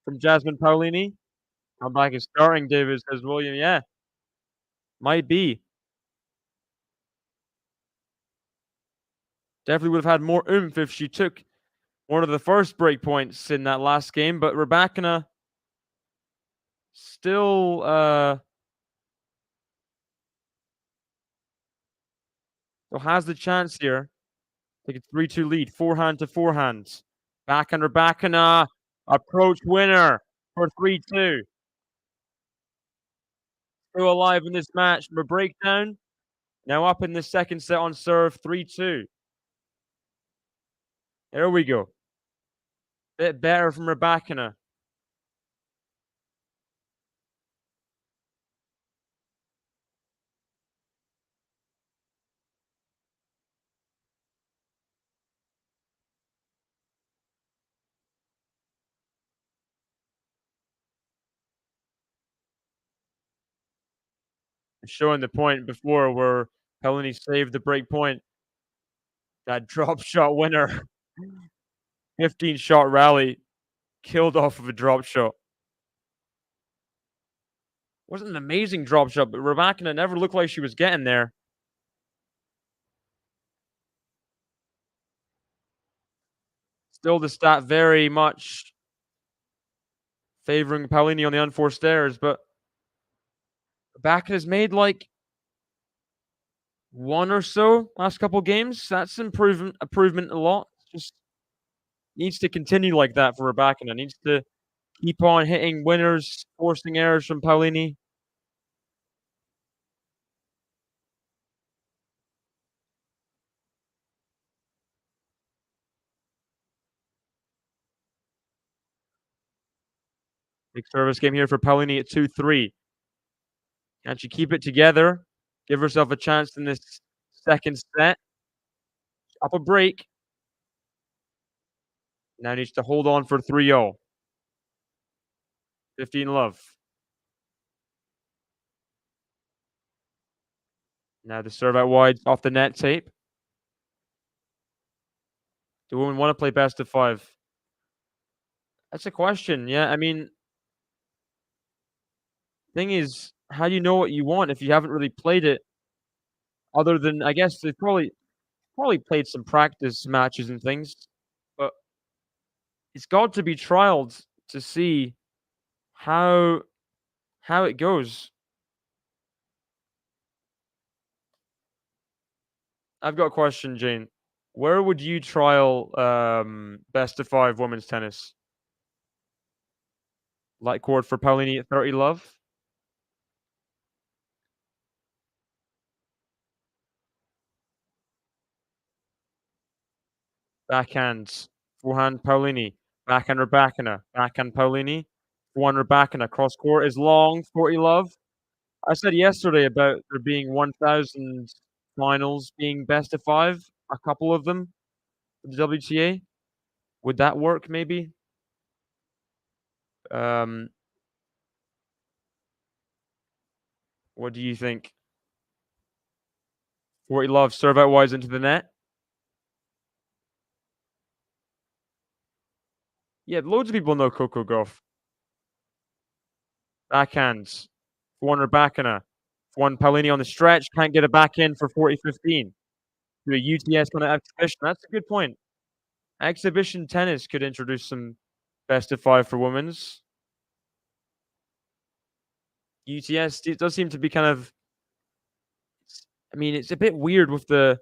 from Jasmine Paolini. Comeback is starting, David, says William. Yeah, might be. Definitely would have had more oomph if she took one of the first break points in that last game, but Rybakina still has the chance here. Take a 3-2 lead, forehand to forehand. Backhand Rybakina, approach winner for 3-2. Still alive in this match from a breakdown. Now up in the second set on serve, 3-2. There we go. Bit better from Rybakina. Showing the point before where Paolini saved the break point. That drop shot winner. 15 shot rally killed off of a drop shot. Wasn't an amazing drop shot, but Rybakina never looked like she was getting there. Still the stat very much favoring Paolini on the unforced errors, but Rybakina's made like 1 or so last couple games. That's improvement a lot. Just needs to continue like that for Rybakina. Needs to keep on hitting winners, forcing errors from Paolini. Big service game here for Paolini at 2-3. Can she keep it together? Give herself a chance in this second set. Up a break. Now needs to hold on for 3-0. 15 love. Now the serve out wide off the net tape. Do women want to play best of 5? That's a question. Yeah, I mean, thing is, how do you know what you want if you haven't really played it? Other than, I guess they probably played some practice matches and things, but it's got to be trialed to see how it goes. I've got a question, Jane. Where would you trial best of 5 women's tennis? Light court for Paolini at 30 love? Backhands. Forehand Paolini. Backhand Rybakina. Backhand Paolini. Forehand Rybakina. Cross court is long. 40 love. I said yesterday about there being 1,000 finals being best of 5. A couple of them for the WTA. Would that work maybe? Um, what do you think? 40 love. Serve out wise into the net. Yeah, loads of people know Coco Gauff. Backhands. One Rybakina. One Paolini on the stretch. Can't get it back in for 40-15. To a UTS kind of exhibition. That's a good point. Exhibition tennis could introduce some best of 5 for women's. UTS it does seem to be kind of. I mean, it's a bit weird with the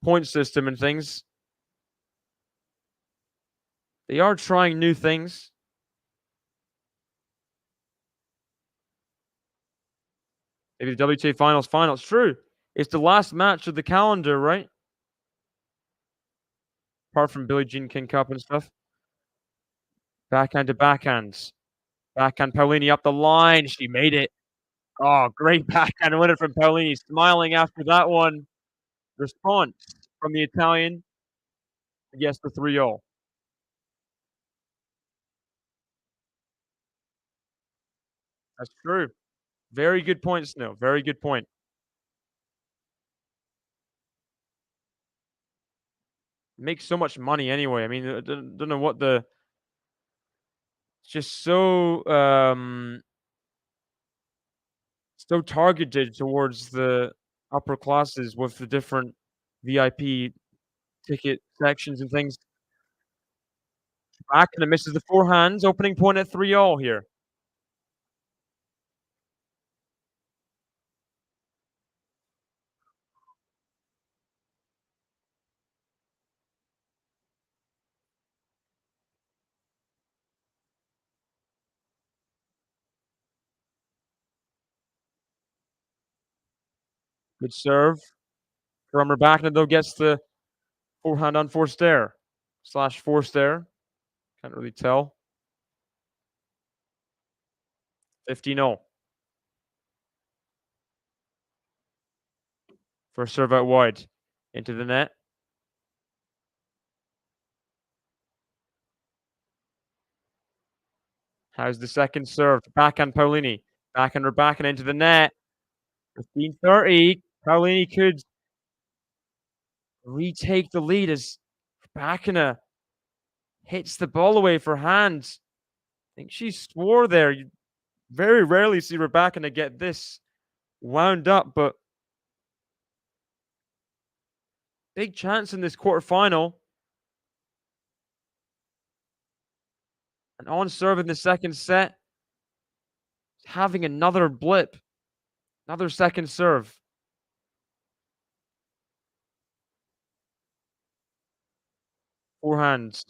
point system and things. They are trying new things. Maybe the WTA finals final. It's true. It's the last match of the calendar, right? Apart from Billie Jean King Cup and stuff. Backhand to backhands. Backhand Paolini up the line. She made it. Oh, great backhand winner from Paolini. Smiling after that one. Response from the Italian. Yes, the 3-0. That's true. Very good point, Snow. Very good point. Makes so much money anyway. I mean, I don't know what the. It's just so targeted towards the upper classes with the different VIP ticket sections and things. Back and it misses the forehands. Opening point at 3-0 here. Good serve. From Rybakina, though, gets the forehand unforced air. / forced air. Can't really tell. 15-0. First serve out wide. Into the net. How's the second serve? Backhand Paolini. Backhand Rybakina into the net. 15-30. Paolini could retake the lead as Rybakina hits the ball away for hands. I think she swore there. You very rarely see Rybakina get this wound up, but big chance in this quarterfinal. And on serve in the second set, having another blip, another second serve. Forehands.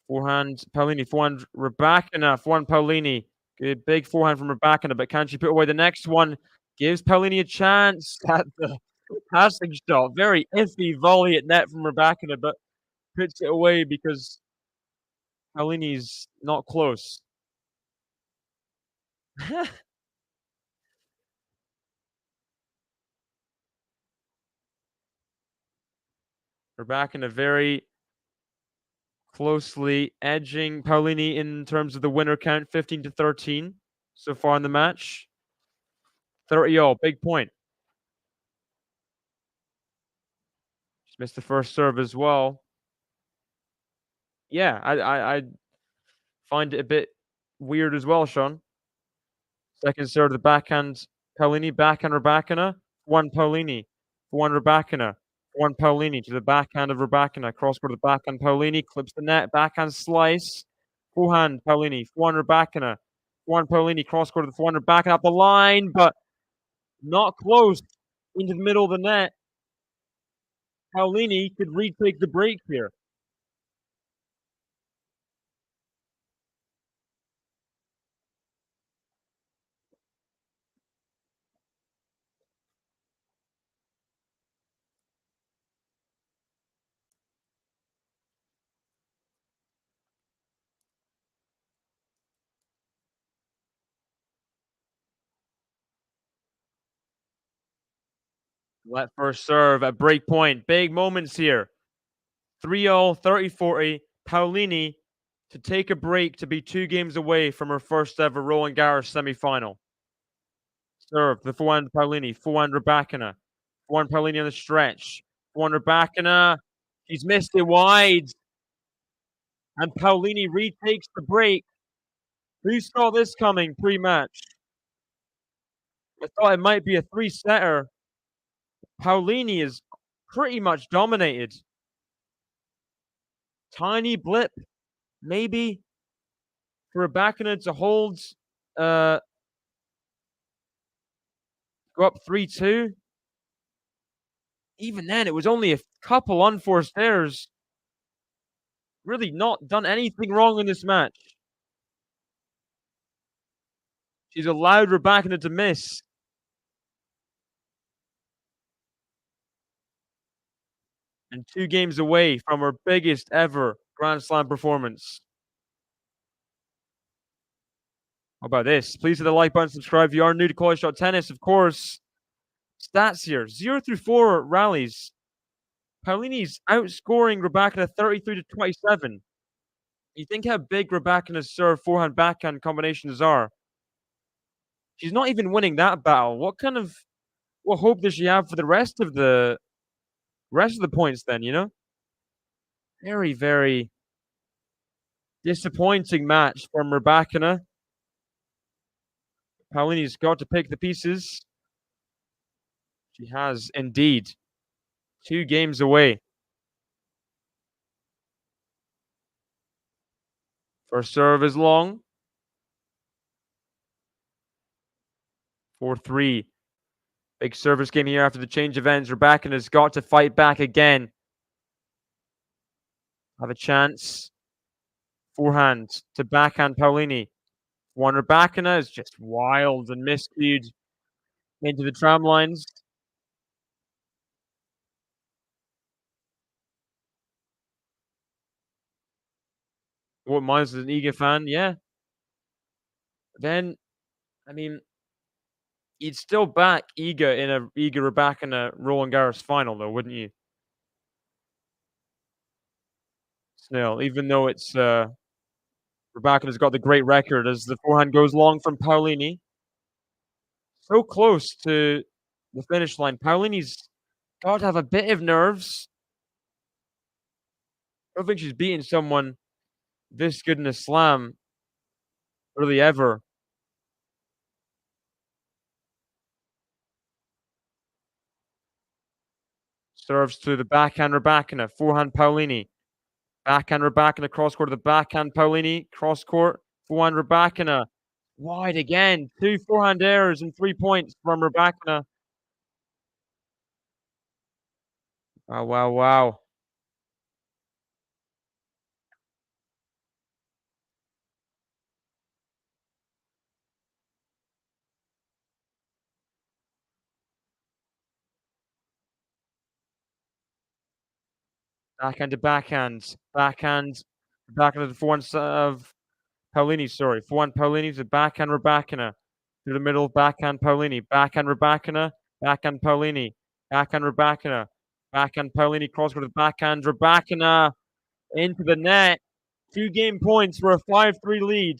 Forehand Paolini. Forehand Rybakina. Forehand Paolini. Good big forehand from Rybakina, but can she put away the next one? Gives Paolini a chance at the passing shot. Very iffy volley at net from Rybakina, but puts it away because Paolini's not close. Rybakina very closely edging Paolini in terms of the winner count, 15-13 so far in the match. 30-all, big point. Just missed the first serve as well. Yeah, I find it a bit weird as well, Sean. Second serve to the backhand Paolini, backhand Rybakina, 1 Paolini, 1 Rybakina, 1 Paolini to the backhand of Rybakina, cross court to the backhand Paolini, clips the net, backhand slice, forehand Paolini, 1 Rybakina, 1 Paolini, cross court to the forehand Rybakina up the line, but not close into the middle of the net. Paolini could retake the break here. Let first serve at break point. Big moments here. 3-0, 30-40. Paolini to take a break to be 2 games away from her first ever Roland Garros semi-final. Serve, the forehand Paolini, forehand Rybakina. Forehand Paolini on the stretch. Forehand Rybakina. She's missed it wide. And Paolini retakes the break. Who saw this coming pre-match? I thought it might be a 3-setter. Paolini is pretty much dominated. Tiny blip, maybe, for Rybakina to hold, go up 3-2. Even then, it was only a couple unforced errors. Really not done anything wrong in this match. She's allowed Rybakina to miss. And 2 games away from her biggest ever Grand Slam performance. How about this? Please hit the like button, subscribe if you are new to QualityShot Tennis, of course. Stats here, 0-4 rallies. Paolini's outscoring Rybakina 33-27. You think how big Rybakina's serve, forehand, backhand combinations are. She's not even winning that battle. What hope does she have for the rest of the points then, you know? Very, very disappointing match from Rybakina. Paolini's got to pick the pieces. She has indeed. 2 games away. First serve is long. 4-3. Big service game here after the change of ends. Rybakina's got to fight back again. Have a chance. Forehand to backhand Paolini. One Rybakina is just wild and miscued into the tram lines. What mine's an Iga fan, yeah. Then, I mean, you'd still back Iga in a Iga Rybakina Roland Garros final, though, wouldn't you? Still, even though it's Rybakina's got the great record as the forehand goes long from Paolini. So close to the finish line. Paolini's got to have a bit of nerves. I don't think she's beaten someone this good in a slam, really ever. Serves to the backhand Rybakina, forehand Paolini. Backhand Rybakina, cross court to the backhand Paolini, cross court, forehand Rybakina. Wide again. 2 forehand errors and 3 points from Rybakina. Wow, wow, wow. Backhand to backhand. Backhand to the forehand of Paolini, sorry. Forehand Paolini to backhand Rybakina. Through the middle, backhand Paolini, backhand Rybakina, backhand Paolini, backhand Rybakina, backhand Paolini, cross court backhand Rybakina into the net. 2 game points for a 5-3 lead.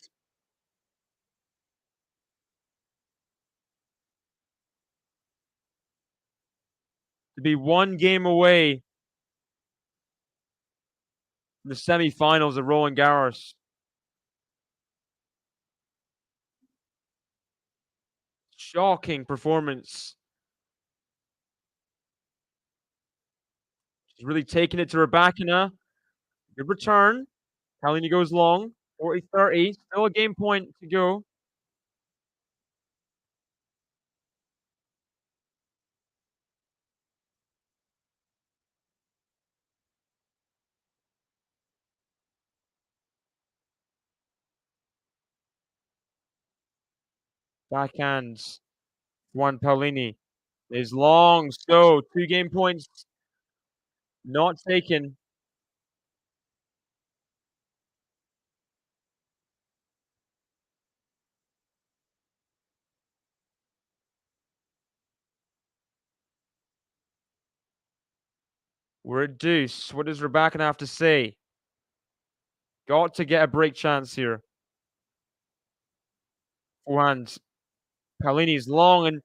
To be 1 game away from the semifinals of Roland Garros. Shocking performance. She's really taking it to Rybakina. Good return. Paolini goes long. 40-30. Still a game point to go. Backhands. One Paolini is long. So 2 game points not taken. We're at deuce. What does Rybakina have to say? Got to get a break chance here. Forehand. Paolini's long, and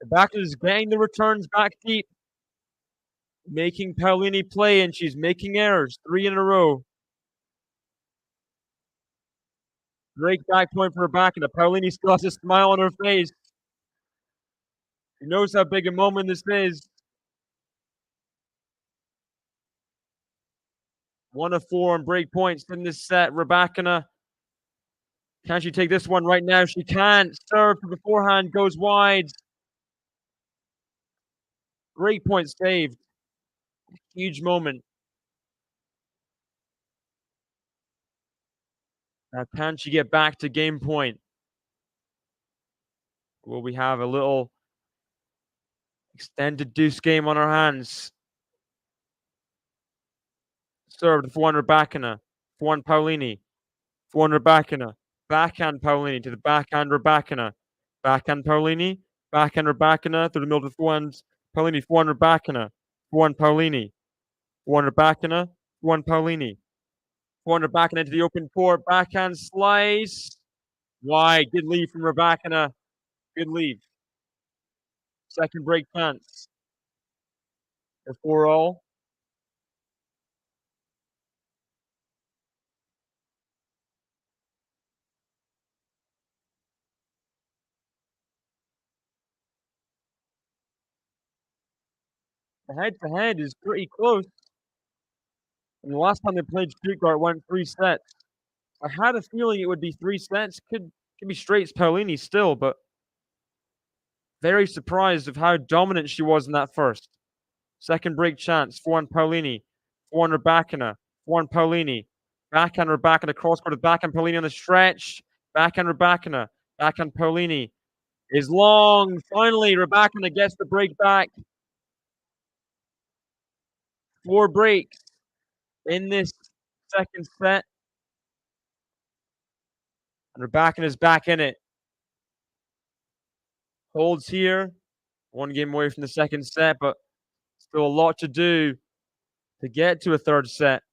Rybakina is getting the returns back deep. Making Paolini play, and she's making errors. 3 in a row. Great back point for Rybakina. Paolini still has a smile on her face. She knows how big a moment this is. 1 of 4 on break points in this set. Rybakina, can she take this one right now? She can't. Serve for the forehand goes wide. Great point saved. Huge moment. Now, can she get back to game point? Will we have a little extended deuce game on our hands? Served for one Rybakina, for one Paolini, for one Rybakina. Backhand Paolini to the backhand Rybakina. Backhand Paolini, backhand Rybakina through the middle of the forehand. Paolini, for one Rybakina, for one Paolini, for one Rybakina, for one Paolini. For one Rybakina into the open court. Backhand slice. Wide. Good lead from Rybakina. Good lead. Second break chance. The 4-all. The head-to-head is pretty close. And the last time they played Stuttgart went 3 sets. I had a feeling it would be 3 sets. Could be straight Paolini still, but very surprised of how dominant she was in that first. Second break chance. 4-1 Paolini. 4-1 Rybakina. 4-1 Paolini. Backhand Rybakina. Cross court. Backhand Paolini on the stretch. Backhand Rybakina. Backhand Paolini is long. Finally, Rybakina gets the break back. 4 breaks in this second set. And Rybakina is back in it. Holds here. 1 game away from the second set, but still a lot to do to get to a third set.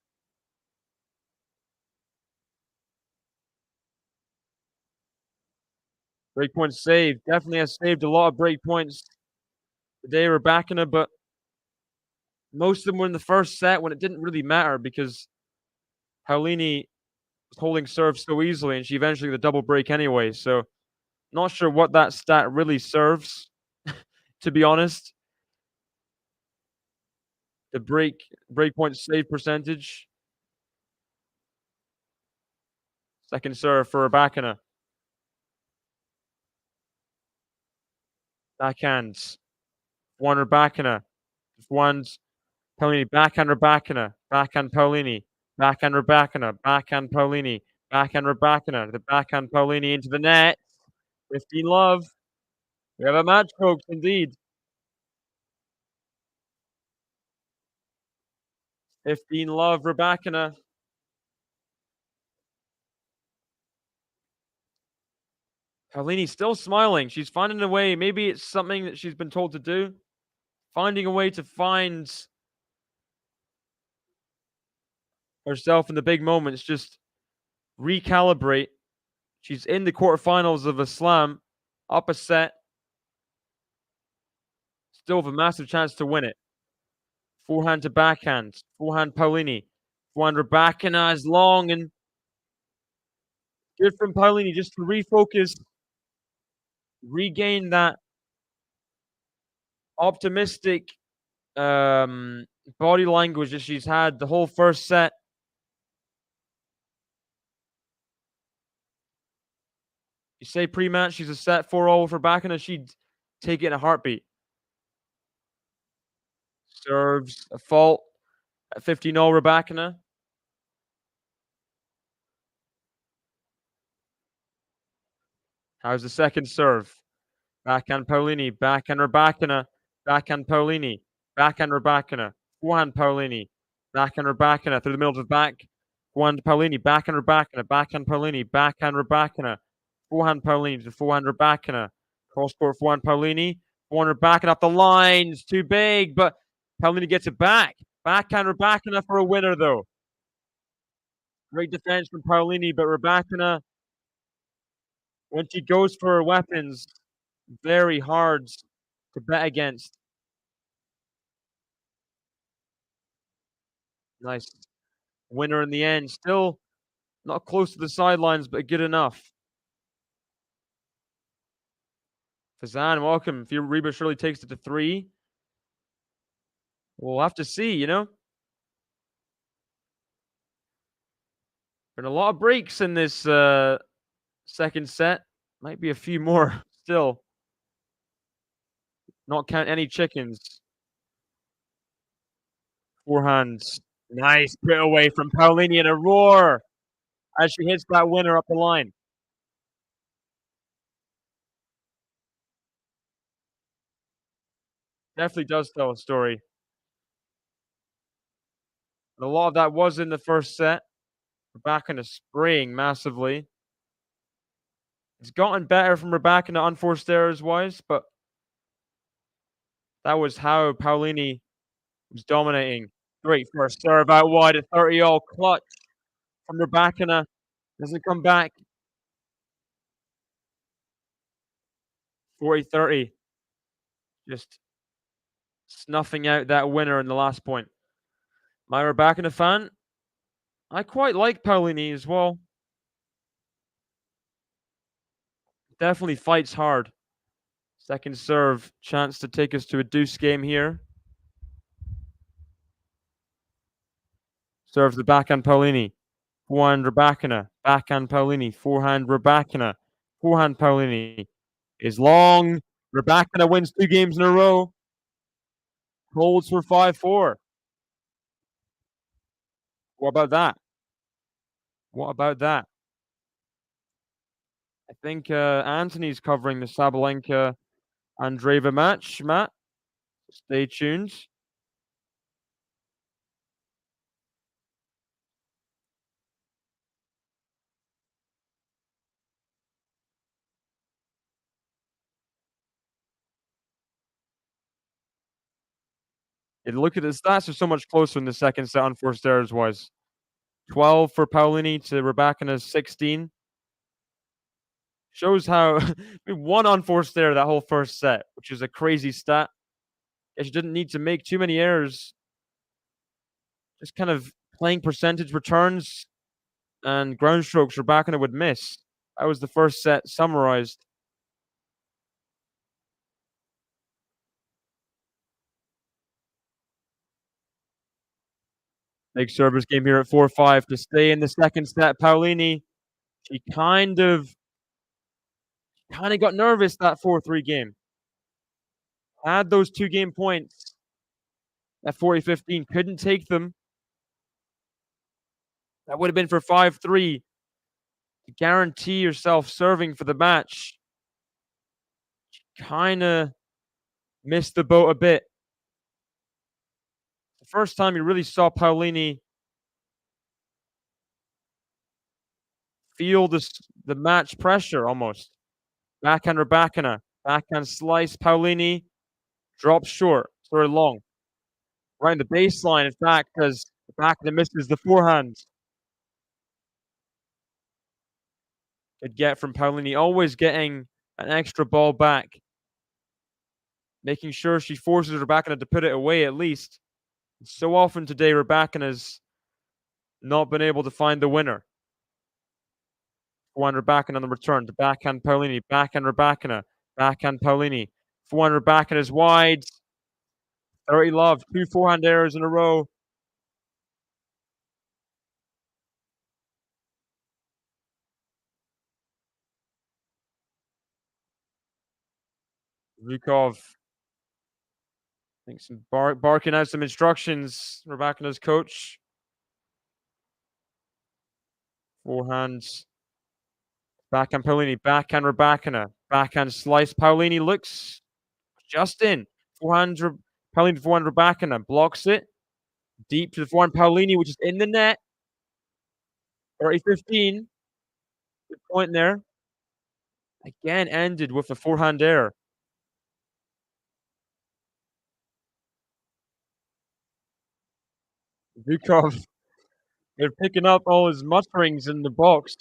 Break points saved. Definitely has saved a lot of break points today, Rybakina, but most of them were in the first set when it didn't really matter because Paolini was holding serve so easily and she eventually got the double break anyway. So not sure what that stat really serves, to be honest. The break point save percentage. Second serve for Rybakina. Backhands. 1 Rybakina. One's Paolini. Backhand Rybakina. Backhand Paolini. Backhand Rybakina. Backhand Paolini. Backhand Rybakina. The backhand Paolini into the net. 15 love. We have a match, folks, indeed. 15 love, Rybakina. Paolini's still smiling. She's finding a way. Maybe it's something that she's been told to do. Finding a way to find herself in the big moments. Just recalibrate. She's in the quarterfinals of a slam. Up a set. Still have a massive chance to win it. Forehand to backhand. Forehand Paolini. Forehand Rybakina is long and good from Paolini just to refocus, regain that optimistic body language that she's had the whole first set. You say pre-match she's a set 4-0 for Rybakina, she'd take it in a heartbeat. Serves a fault at 15-0 Rybakina. How's the second serve? Backhand Paolini, backhand Rybakina, backhand Paolini, backhand Rybakina, forehand Paolini, backhand Rybakina through the middle of the back, forehand Paolini, backhand Rybakina, backhand Paolini, backhand Rybakina, forehand Paolini to forehand Rybakina, cross court forehand Paolini, forehand Rybakina off the lines, too big, but Paolini gets it back. Backhand Rybakina for a winner though. Great defense from Paolini, but Rybakina, when she goes for her weapons, very hard to bet against. Nice winner in the end. Still not close to the sidelines, but good enough. Fazan, welcome. If Reba surely takes it to 3, we'll have to see, you know? Been a lot of breaks in this second set. Might be a few more still. Not count any chickens. Forehands. Nice put away from Paolini and a roar as she hits that winner up the line. Definitely does tell a story. And a lot of that was in the first set. We're back in a spraying massively. It's gotten better from Rybakina unforced errors wise, but that was how Paolini was dominating. Great first serve out wide at 30-all. Clutch from Rybakina. Doesn't come back. 40-30. Just snuffing out that winner in the last point. My Rybakina fan, I quite like Paolini as well. Definitely fights hard. Second serve, chance to take us to a deuce game here. Serves the backhand Paolini. Forehand Rybakina. Backhand Paolini. Forehand Rybakina. Forehand Paolini is long. Rybakina wins 2 games in a row. Holds for 5-4. What about that? What about that? I think Anthony's covering the Sabalenka Andreeva match, Matt. Stay tuned. And look at the stats are so much closer in the second set unforced errors wise. 12 for Paolini to Rybakina's 16. Shows how we one unforced error that whole first set, which is a crazy stat. She didn't need to make too many errors. Just kind of playing percentage returns and ground strokes Rybakina would miss. That was the first set summarized. Big service game here at 4-5 to stay in the second set. Paolini, she kind of got nervous that 4-3 game. Had those 2 game points at 40-15, couldn't take them. That would have been for 5-3 to guarantee yourself serving for the match. Kind of missed the boat a bit. The first time you really saw Paolini feel the match pressure almost. Backhand Rybakina. Backhand slice. Paolini drops short. Sort of long. Right in the baseline, in fact, because Rybakina misses the forehand. Good get from Paolini. Always getting an extra ball back. Making sure she forces Rybakina to put it away at least. So often today, Rybakina's not been able to find the winner. Forehand Rybakina on the return to backhand Paolini. Backhand Rybakina. Backhand Paolini. Forehand Rybakina is wide. 30 love. 2 forehand errors in a row. Zukov, I think some barking out some instructions. Rybakina's coach. Forehands. Backhand Paolini. Backhand Rybakina. Backhand slice. Paolini looks just in. Forehand Paolini. Forehand Rybakina blocks it. Deep to the forehand Paolini, which is in the net. 30-15. Good point there. Again, ended with a forehand error. Zukov, they're picking up all his mutterings in the box.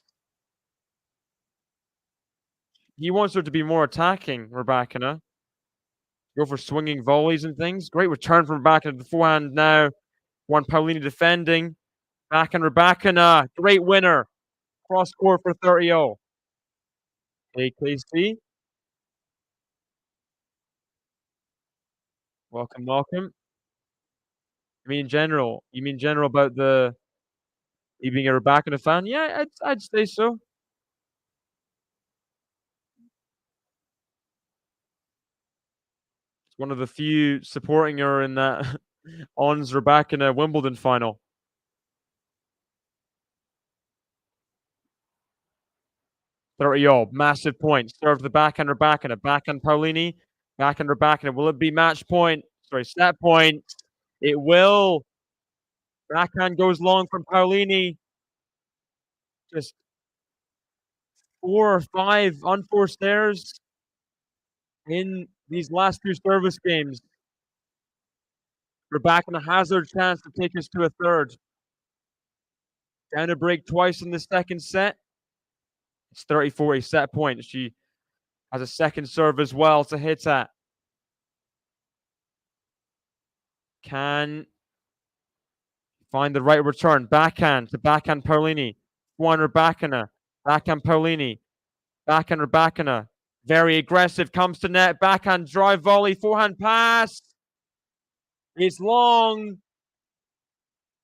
He wants her to be more attacking, Rybakina. Go for swinging volleys and things. Great return from Rybakina to the forehand now. One Paolini defending. Backhand Rybakina. Great winner. Cross court for 30-0. Hey, KC. Welcome, welcome. You mean general about you being a Rybakina fan? Yeah, I'd say so. It's one of the few supporting her in that Ons Rybakina Wimbledon final. 30-0, massive point. Serve the backhand Rybakina. Backhand Paolini. Backhand Rybakina. Will it be match point? Sorry, set point. It will. Backhand goes long from Paolini. Just 4 or 5 unforced errors in these last 2 service games. Rybakina has her chance to take us to a third. Down a break twice in the second set. It's 30-40 set point. She has a second serve as well to hit at. Can find the right return. Backhand to backhand Paolini. Forehand Rybakina. Backhand Paolini. Backhand Rybakina. Very aggressive. Comes to net. Backhand drive volley. Forehand pass. It's long.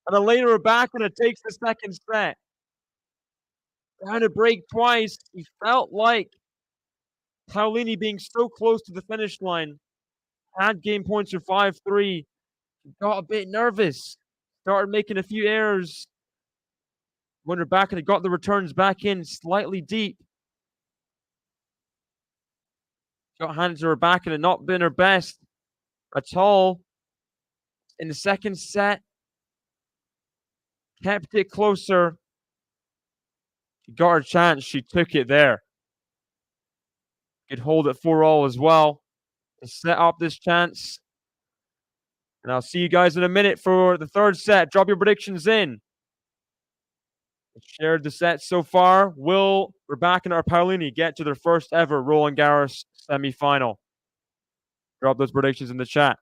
And Elena Rybakina takes the second set. Down a break twice. He felt like Paolini being so close to the finish line. Had game points for 5-3. Got a bit nervous. Started making a few errors. When Rybakina got the returns back in slightly deep. Got handed to Rybakina, not been her best at all. In the second set, kept it closer. She got her chance. She took it there. Could hold it 4-all as well to set up this chance. And I'll see you guys in a minute for the third set. Drop your predictions in. Shared the set so far. Will Rybakina or Paolini get to their first ever Roland Garros semi-final? Drop those predictions in the chat.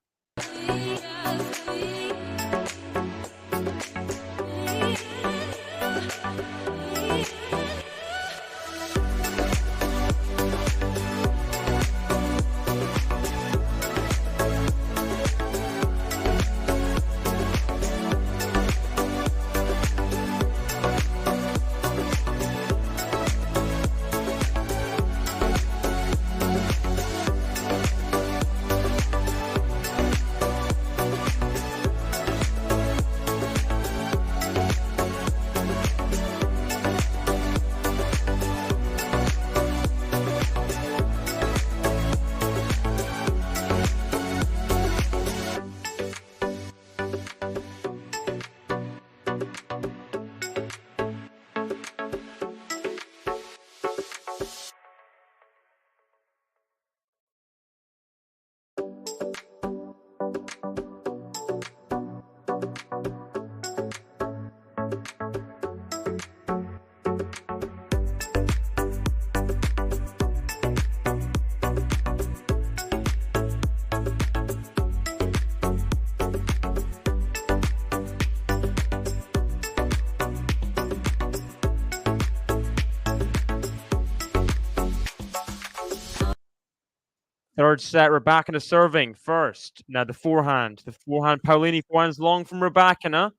Third set, Rybakina serving first. Now the forehand. The forehand, Paolini forehands long from Rybakina.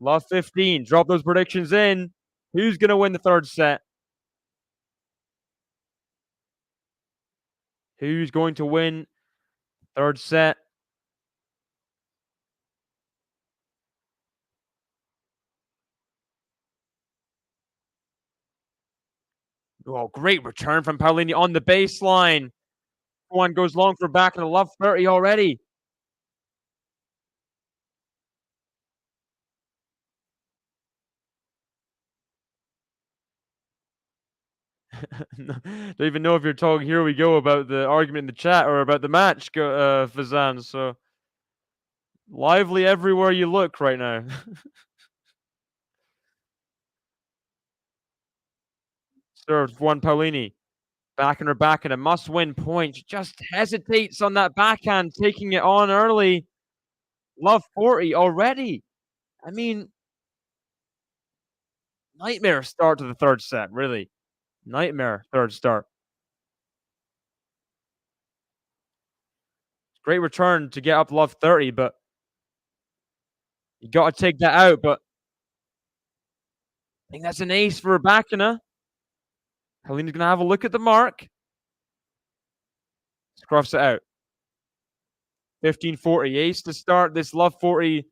Love 15. Drop those predictions in. Who's going to win the third set? Who's going to win third set? Oh, great return from Paolini on the baseline. One goes long for Rybakina. Love 30 already. Don't even know if you're talking. Here we go about the argument in the chat or about the match, Fazan. So lively everywhere you look right now. Served one Paolini. Back and a must-win point. Just hesitates on that backhand, taking it on early. Love 40 already. I mean, nightmare start to the third set, really. Nightmare third start. Great return to get up love 30, but you got to take that out. But I think that's an ace for Rybakina. Paolini's going to have a look at the mark. Scruffs it out. 15-40. Ace to start this love 40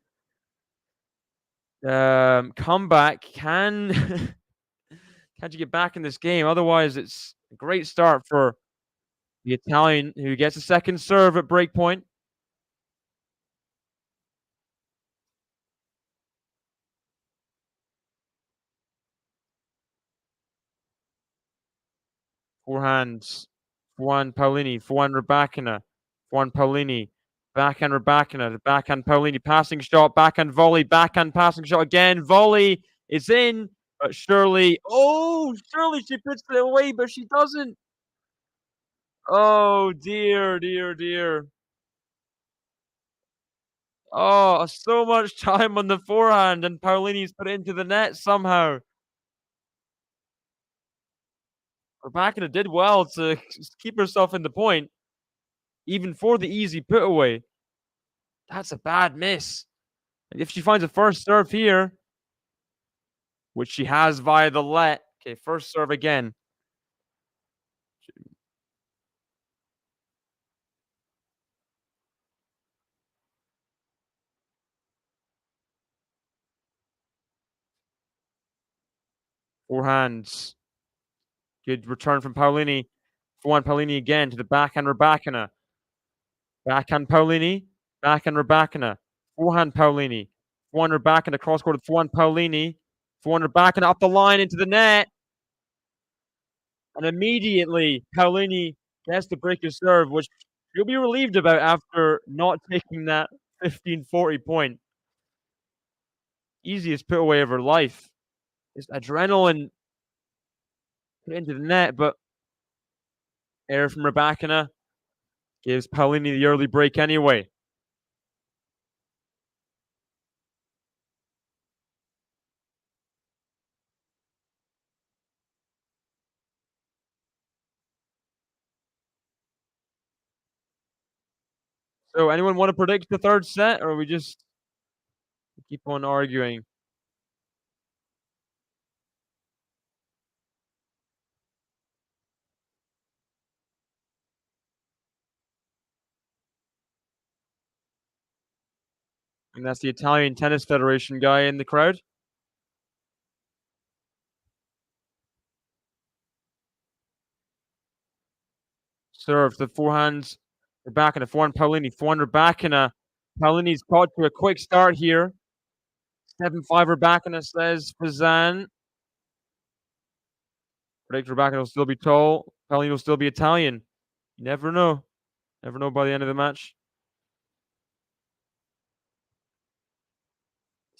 comeback. Can't you get back in this game? Otherwise, it's a great start for the Italian, who gets a second serve at break point. Forehands. Forehand Paolini. Forehand Rybakina. Forehand Paolini. Backhand Rybakina. The backhand Paolini. Passing shot. Backhand volley. Backhand passing shot again. Volley. It's in. But surely. Oh, surely she puts it away, but she doesn't. Oh, dear, dear, dear. Oh, so much time on the forehand, and Paolini's put it into the net somehow. Rybakina did well to keep herself in the point, even for the easy put away. That's a bad miss. And if she finds a first serve here, which she has via the let. Okay, first serve again. Forehands. Good return from Paolini. Forehand Paolini again to the backhand Rybakina. Backhand Paolini. Backhand Rybakina. Forehand Paolini. Forehand Rybakina. Cross court. Forehand Paolini. Forehand Rybakina up the line into the net. And immediately Paolini gets to break his serve, which you'll be relieved about after not taking that 15-40 point. Easiest put away of her life. It's adrenaline put into the net, but error from Rybakina gives Paolini the early break anyway. So anyone want to predict the third set, or we just keep on arguing? And that's the Italian Tennis Federation guy in the crowd. Serve the forehands. Rybakina, forehand Paolini, forehand Rybakina. Paolini's caught to a quick start here. 7-5 Rybakina, says Fazan. Predict Rybakina will still be tall. Paolini will still be Italian. You never know. Never know by the end of the match.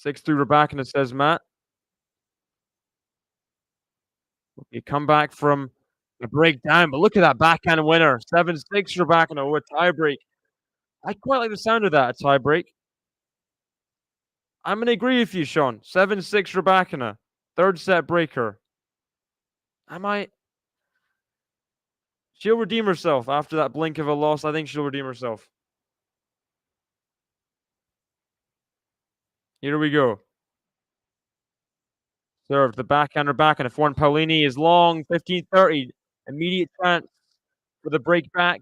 6-3 Rybakina, says Matt. You come back from a breakdown, but look at that backhand winner. 7-6 Rybakina with tiebreak. I quite like the sound of that, a tiebreak. I'm going to agree with you, Sean. 7-6 Rybakina. Third set breaker. I might She'll redeem herself after that blink of a loss. I think she'll redeem herself. Here we go. Served the backhander back, and if one Paolini is long, 15-30. Immediate chance for the break back.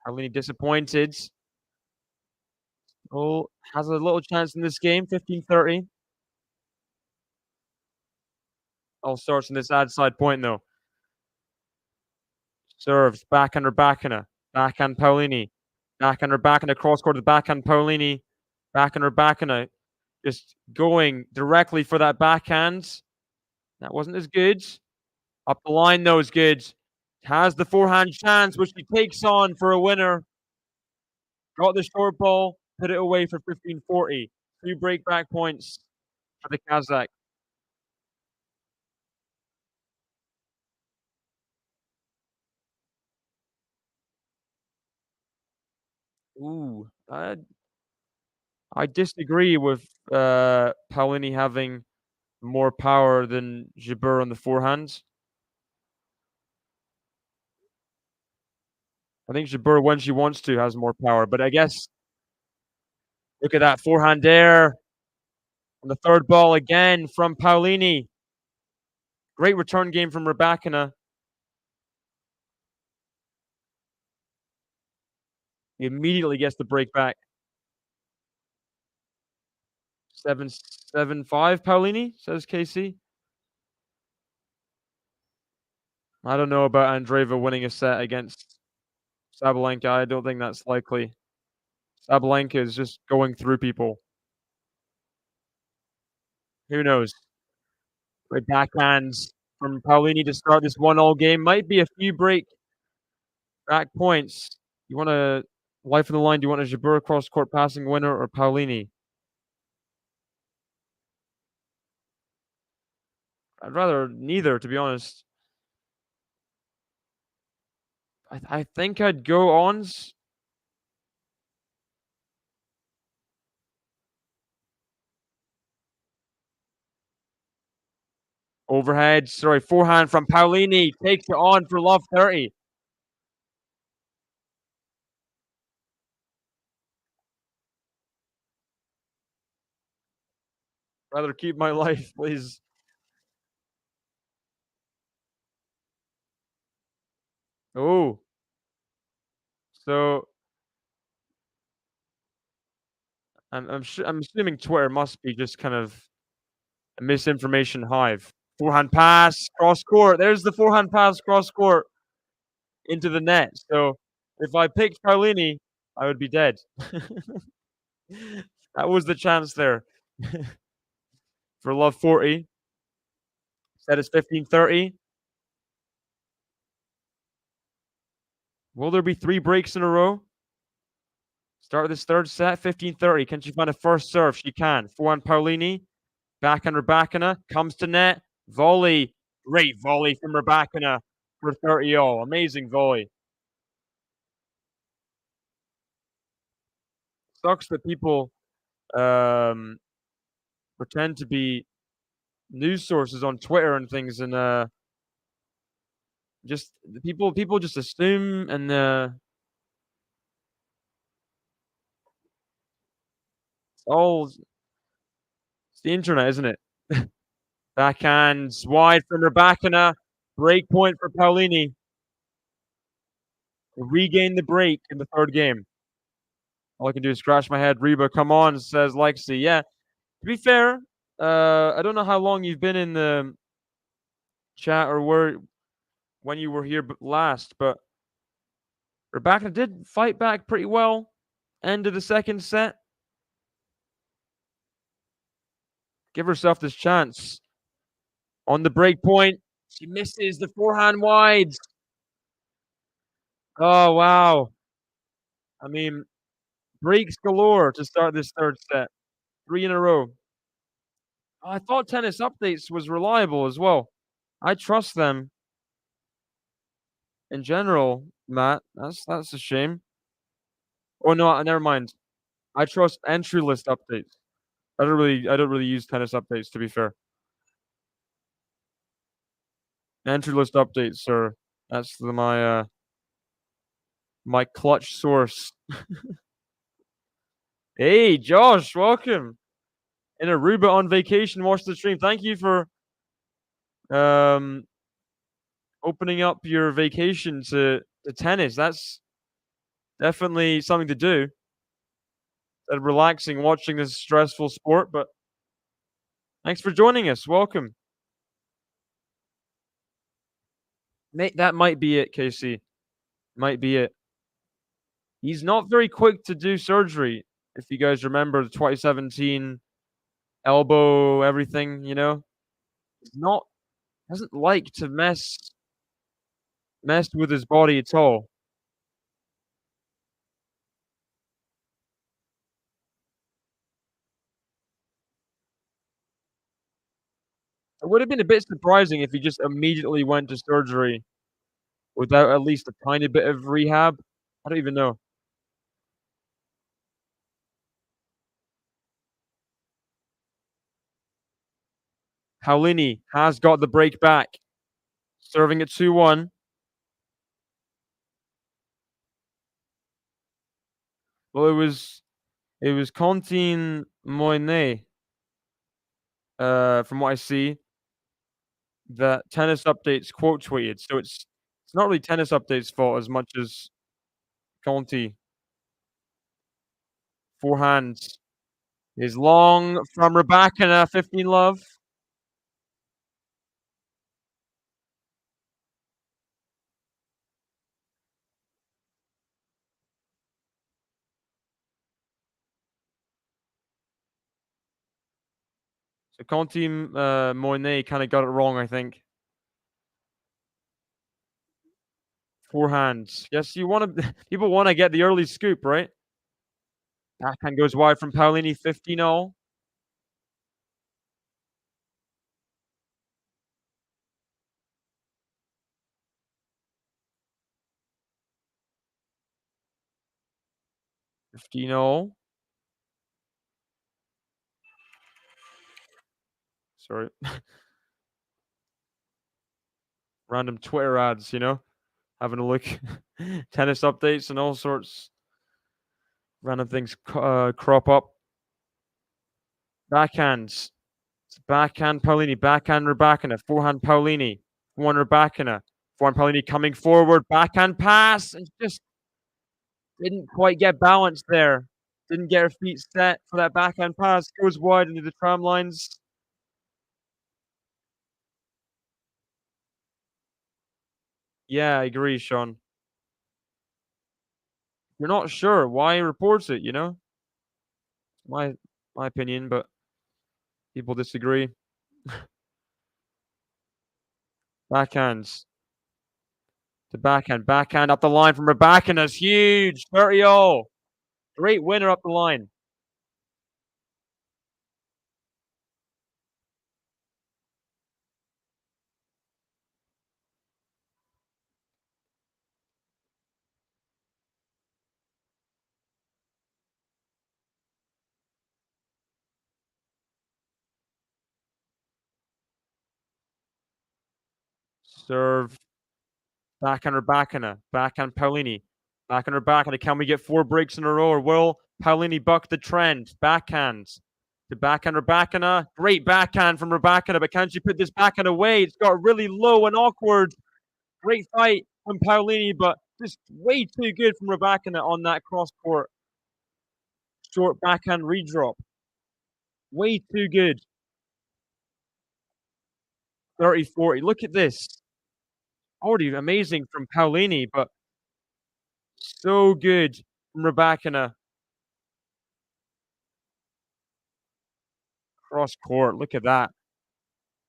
Paolini disappointed. Oh, has a little chance in this game, 15-30. All starts in this ad side point, though. Serves, backhander Rybakina. Backhand Paolini. Backhander Rybakina, cross court to the backhand Paolini. Backhander Rybakina just going directly for that backhand. That wasn't as good. Up the line, though, is good. Has the forehand chance, which he takes on for a winner. Got the short ball, put it away for 15-40. 2 break back points for the Kazakh. Ooh, I disagree with Paolini having more power than Jabeur on the forehand. I think Jabeur, when she wants to, has more power. But I guess, look at that forehand there. On the third ball again from Paolini. Great return game from Rybakina. He immediately gets the break back. 7-5 Paolini, says KC. I don't know about Andreeva winning a set against Sabalenka. I don't think that's likely. Sabalenka is just going through people. Who knows? Great backhands from Paolini to start this 1-all game. Might be a few break back points. You want a life in the line? Do you want a Jabeur cross court passing winner or Paolini? I'd rather neither, to be honest. I think I'd go ons. Overhead, sorry, forehand from Paolini. Takes it on for love 30. Rather keep my life, please. Oh. So I'm assuming Twitter must be just kind of a misinformation hive. Forehand pass, cross court. There's the forehand pass, cross court into the net. So if I picked Paolini, I would be dead. That was the chance there. For love 40. Set is 15-30. Will there be 3 breaks in a row? Start this third set, 15-30. Can she find a first serve? She can. Forehand Paolini. Backhand Rybakina. Comes to net. Volley. Great volley from Rybakina for 30-all. Amazing volley. Sucks that people pretend to be news sources on Twitter and things, and just people just assume, and it's the internet, isn't it? Backhands wide from Rybakina. Break point for Paolini. Regain the break in the third game. All I can do is scratch my head. Reba, come on, says Lexi. Yeah, to be fair, I don't know how long you've been in the chat or when you were here last, but Rybakina did fight back pretty well. End of the second set. Give herself this chance. On the break point, she misses the forehand wide. Oh, wow. I mean, breaks galore to start this third set. 3 in a row. Oh, I thought Tennis Updates was reliable as well. I trust them in general, Matt. That's a shame. Oh no, never mind. I trust entry list updates. I don't really use Tennis Updates, to be fair. Entry list update, sir. That's my clutch source. Hey, Josh, welcome. In Aruba on vacation, watch the stream. Thank you for um opening up your vacation to tennis. That's definitely something to do. And relaxing watching this stressful sport, but thanks for joining us. Welcome. That might be it, Casey. Might be it. He's not very quick to do surgery. If you guys remember the 2017 elbow, everything, he's not doesn't like to mess with his body at all. It would have been a bit surprising if he just immediately went to surgery without at least a tiny bit of rehab. I don't even know. Paolini has got the break back, serving at 2-1. Well, it was Contine Moinet, from what I see, that Tennis Updates quote tweeted. So it's not really Tennis Updates' fault as much as Conti. Forehands is long from Rybakina, 15 love. So Conti Moinet kind of got it wrong, I think. Forehands. Yes, you want to. People want to get the early scoop, right? Backhand goes wide from Paolini, 15-0. Sorry. Random Twitter ads, having a look. Tennis updates and all sorts. Random things crop up. Backhands. It's backhand Paolini, backhand Rybakina, forehand Paolini, forehand Rybakina, forehand Paolini coming forward, backhand pass, and just didn't quite get balanced there. Didn't get her feet set for that backhand pass. Goes wide into the tram lines. Yeah, I agree, Sean. You're not sure why he reports it, My my opinion, but people disagree. Backhands to backhand up the line from Rybakina is huge. 30-0. Great winner up the line. Serve. Backhand Rybakina. Backhand Paolini. Backhand Rybakina. Can we get 4 breaks in a row, or will Paolini buck the trend? Backhands to backhand Rybakina. Great backhand from Rybakina, but can she put this backhand away? It's got really low and awkward. Great fight from Paolini, but just way too good from Rybakina on that cross court. Short backhand redrop. Way too good. 30-40. Look at this. Already amazing from Paolini, but so good from Rybakina. Cross court. Look at that.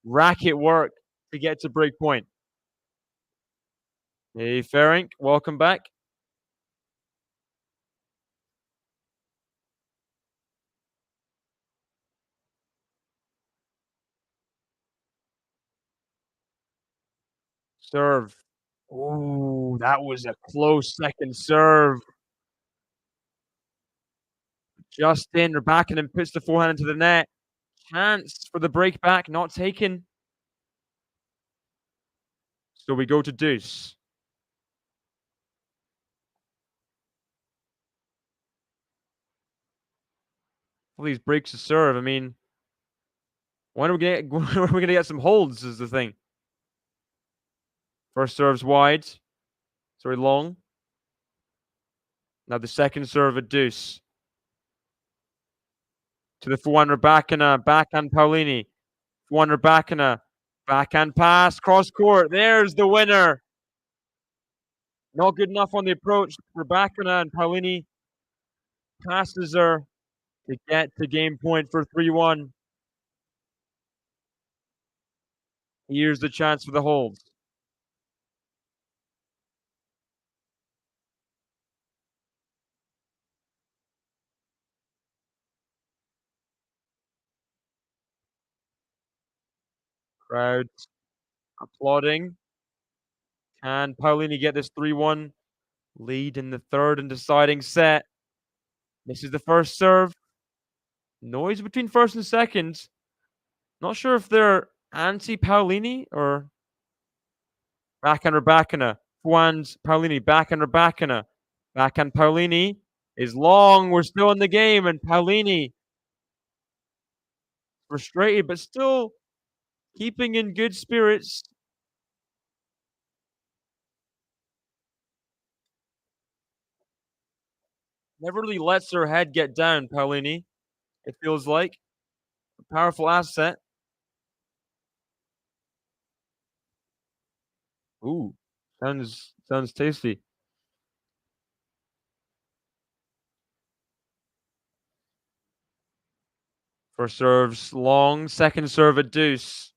Racket work to get to break point. Hey, Ferenc, welcome back. Serve. Oh, that was a close second serve. Just in, Rybakina puts the forehand into the net. Chance for the break back, not taken. So we go to deuce. All these breaks to serve. I mean, when are we gonna when are we gonna get some holds? Is the thing. First serve's wide. Sorry, long. Now the second serve at deuce. To the forehand Rybakina, backhand Paolini. Forehand Rybakina, backhand pass, cross court. There's the winner. Not good enough on the approach. Rybakina and Paolini passes her to get to game point for 3-1. Here's the chance for the holds. Crowd applauding. Can Paolini get this 3-1 lead in the third and deciding set? This is the first serve. Noise between first and second. Not sure if they're anti-Paolini or backhand Rybakina. Forehand Paolini, backhand Rybakina. Backhand Paolini is long. We're still in the game, and Paolini frustrated, but still keeping in good spirits. Never really lets her head get down, Paolini. It feels like a powerful asset. Ooh, sounds tasty. First serve's long, second serve at deuce.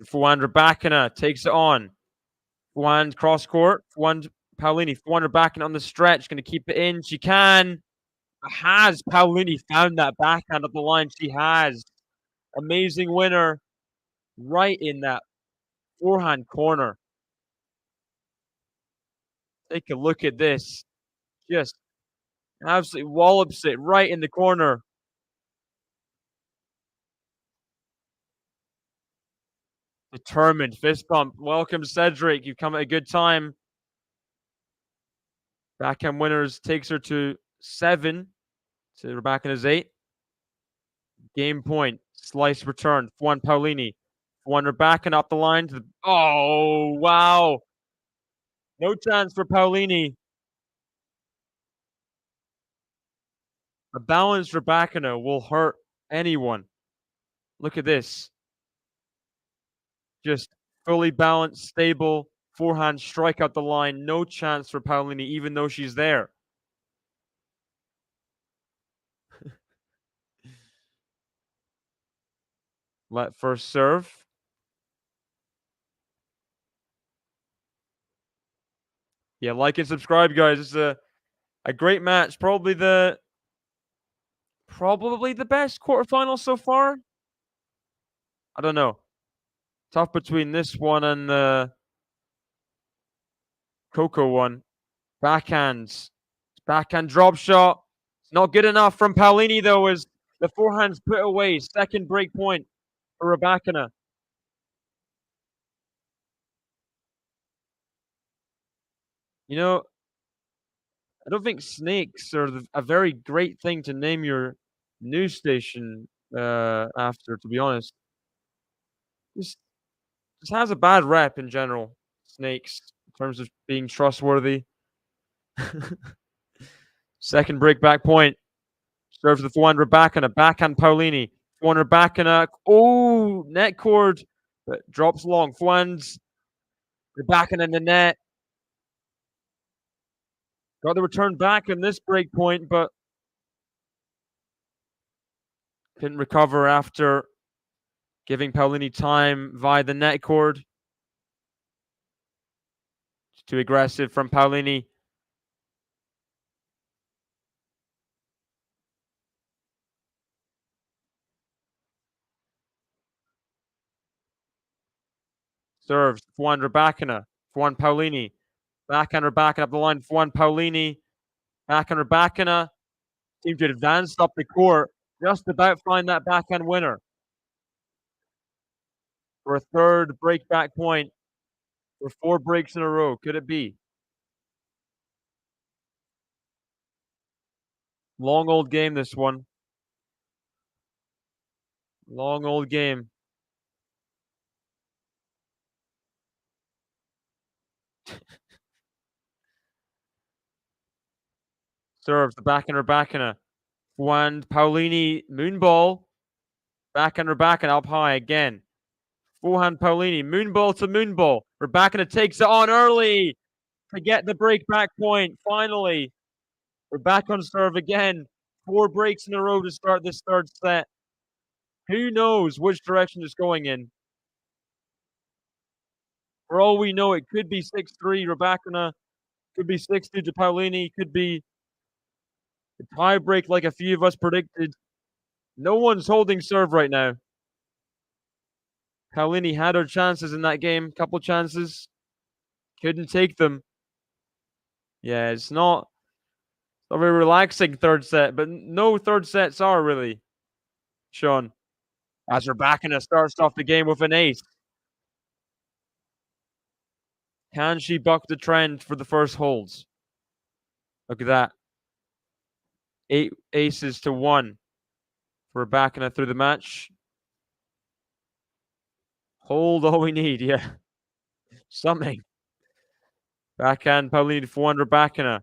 Forehand Rybakina takes it on. Forehand cross court. Forehand Paolini. Forehand Rybakina on the stretch. Going to keep it in. She can. Has Paolini found that backhand up the line? She has. Amazing winner. Right in that forehand corner. Take a look at this. Just absolutely wallops it right in the corner. Determined fist bump. Welcome, Cedric. You've come at a good time. Backhand winners takes her to 7. So we're back in his 8. Game point. Slice return. Juan Paolini. Juan Rybakina up the line to the. Oh, wow. No chance for Paolini. A balanced Rybakina will hurt anyone. Look at this. Just fully balanced, stable, forehand strike out the line. No chance for Paolini, even though she's there. Let first serve. Yeah, like and subscribe, guys. It's a great match. Probably the best quarterfinal so far. I don't know. Tough between this one and the Coco one. Backhands. Backhand drop shot. It's not good enough from Paolini, though, as the forehand's put away. Second break point for Rybakina. You know, I don't think snakes are a very great thing to name your news station after, to be honest. Just, just has a bad rep in general, snakes, in terms of being trustworthy. Second break back point. Serves the forehand Rybakina. Backhand Paolini. Forehand Rybakina. Oh, net cord. But drops long. Forehands. Rybakina in the net. Got the return back in this break point, but couldn't recover after giving Paolini time via the net cord. Too aggressive from Paolini. Serves. Forehand Rybakina. Forehand Paolini. Backhand Rybakina up the line. Forehand Paolini. Backhand Rybakina. Seemed to advance up the court. Just about find that backhand winner. for a third break back point for 4 breaks in a row. Could it be? Long old game, this one. Long old game. Serves the backhand Rybakina. Forehand Paolini moonball. Backhand Rybakina up high again. Forehand Paolini moonball to moonball. Rybakina takes it on early to get the break back point. Finally, we're back on serve again. 4 breaks in a row to start this third set. Who knows which direction it's going in? For all we know, it could be 6-3 Rybakina, could be 6-2 to Paolini, could be a tie break like a few of us predicted. No one's holding serve right now. Paolini had her chances in that game, couple chances, couldn't take them. Yeah, it's not a very relaxing third set, but no third sets are really, Sean. As Rybakina starts off the game with an ace. Can she buck the trend for the first holds? Look at that. 8 aces to 1 for Rybakina through the match. Hold all we need, yeah. Something. Backhand Paolini to forehand Rybakina.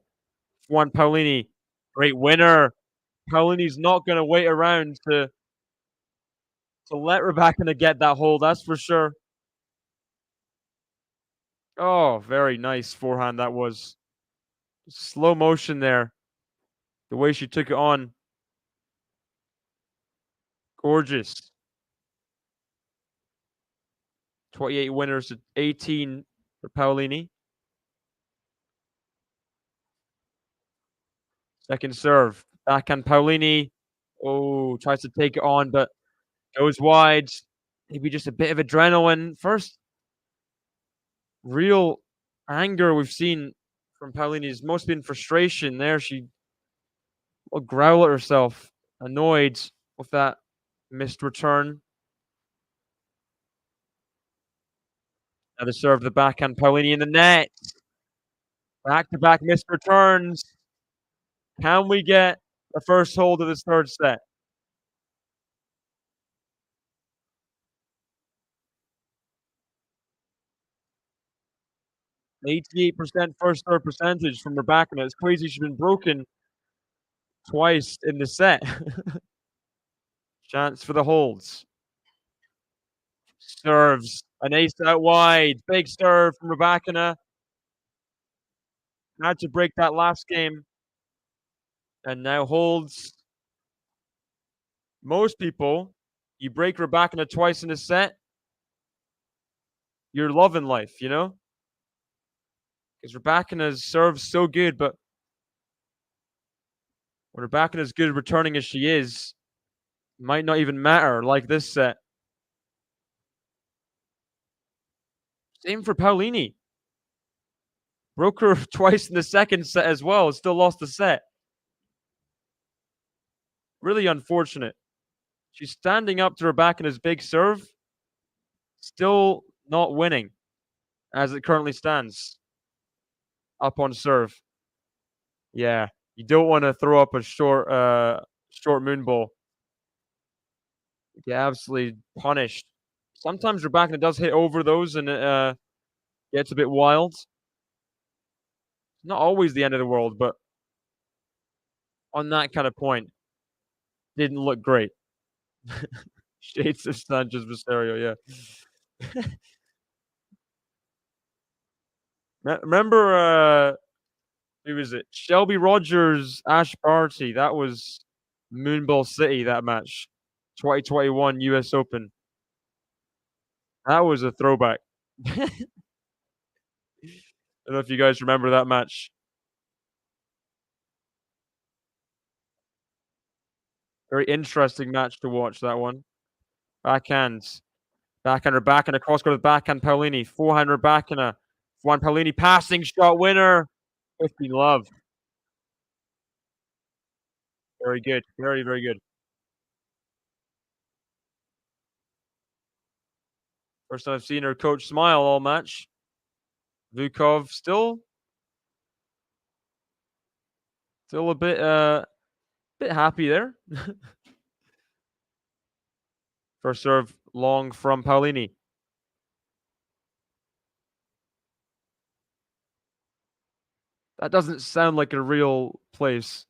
Forehand Paolini. Great winner. Paolini's not going to wait around to let Rybakina get that hold, that's for sure. Oh, very nice forehand that was. Slow motion there. The way she took it on. Gorgeous. 28 winners to 18 for Paolini. Second serve. Backhand Paolini. Oh, tries to take it on, but goes wide. Maybe just a bit of adrenaline. First real anger we've seen from Paolini has mostly been frustration there. She will growl at herself, annoyed with that missed return. Now the serve, the backhand Paolini in the net. Back-to-back missed returns. Can we get the first hold of this third set? %88 first serve percentage from Rybakina. It's crazy she's been broken twice in the set. Chance for the holds. Serves. An ace out wide. Big serve from Rybakina. Had to break that last game. And now holds. Most people, you break Rybakina twice in a set, you're loving life, you know? Because Rybakina's serve's so good, but when Rybakina's good returning as she is, might not even matter like this set. Same for Paolini. Broke her twice in the second set as well. Still lost the set. Really unfortunate. She's standing up to Rybakina's big serve. Still not winning as it currently stands. Up on serve. Yeah. You don't want to throw up a short moon ball. Get absolutely punished. Sometimes Rybakina does hit over those and it gets a bit wild. Not always the end of the world, but on that kind of point, didn't look great. Shades of Sanchez Visario, yeah. Remember, who was it? Shelby Rogers, Ash Barty. That was Moonball City, that match. 2021 US Open. That was a throwback. I don't know if you guys remember that match. Very interesting match to watch, that one. Backhands. Backhand Rybakina, across court with backhand Paolini. Forehand Rybakina. Forehand Paolini, passing shot winner. 15 love. Very good. Very, very good. First time I've seen her coach smile all match. Vukov still a bit happy there. First serve long from Paolini. That doesn't sound like a real place.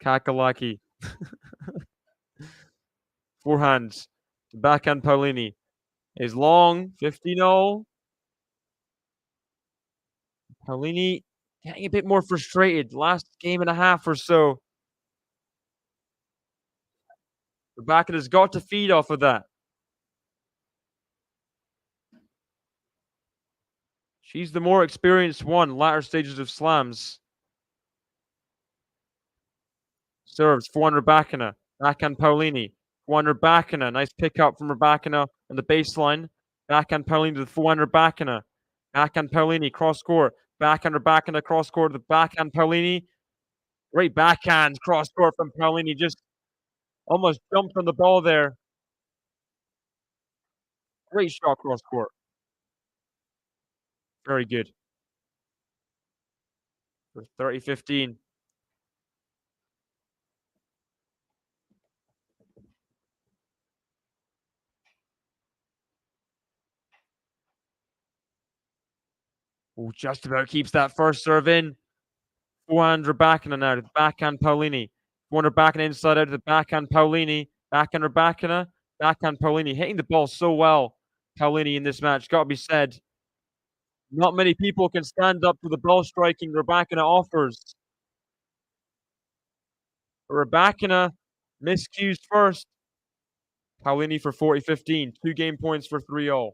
Kakalaki. Forehands. Backhand Paolini. Is long. 15-0. Paolini getting a bit more frustrated. Last game and a half or so. Rybakina has got to feed off of that. She's the more experienced one, latter stages of slams. Serves, 400 Rybakina. Backhand Paolini. 400 Rybakina. Nice pickup from Rybakina on the baseline. Backhand Paolini to the 400 Rybakina. Backhand Paolini, cross court. Backhand Rybakina, cross court to the backhand Paolini. Great backhand cross court from Paolini. Just almost jumped on the ball there. Great shot cross court. Very good. For 30-15. Oh, just about keeps that first serve in. 400 Rybakina now to the backhand Paolini. 400 Rybakina inside out to the backhand Paolini. Backhand Rybakina. Backhand Paolini. Hitting the ball so well. Paolini in this match, got to be said. Not many people can stand up to the ball striking Rybakina offers. Rybakina miscues first. Paolini for 40-15. 2 game points for 3-0.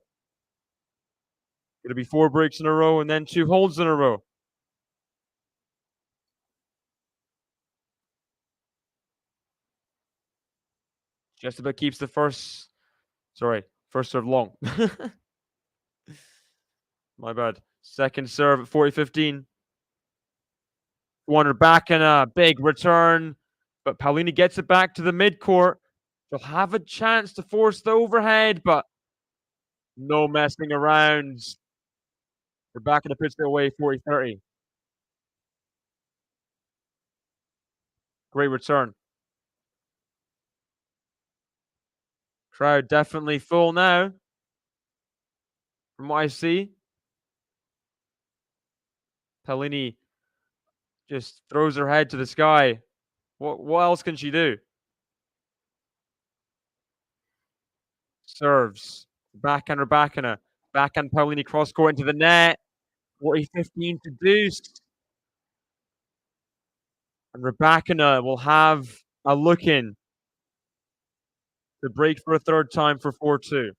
It'll be 4 breaks in a row and then 2 holds in a row. Just about keeps the first serve long. My bad. Second serve at 40-15. 400 back and a big return, but Paolini gets it back to the midcourt. She'll have a chance to force the overhead, but no messing around. Rybakina puts it away 40-30. Great return. Crowd definitely full now, from what I see. Paolini just throws her head to the sky. What else can she do? Serves. Backhand Rybakina. Backhand Paolini cross court into the net. 40-15 to deuce. And Rybakina will have a look in to break for a third time for 4-2.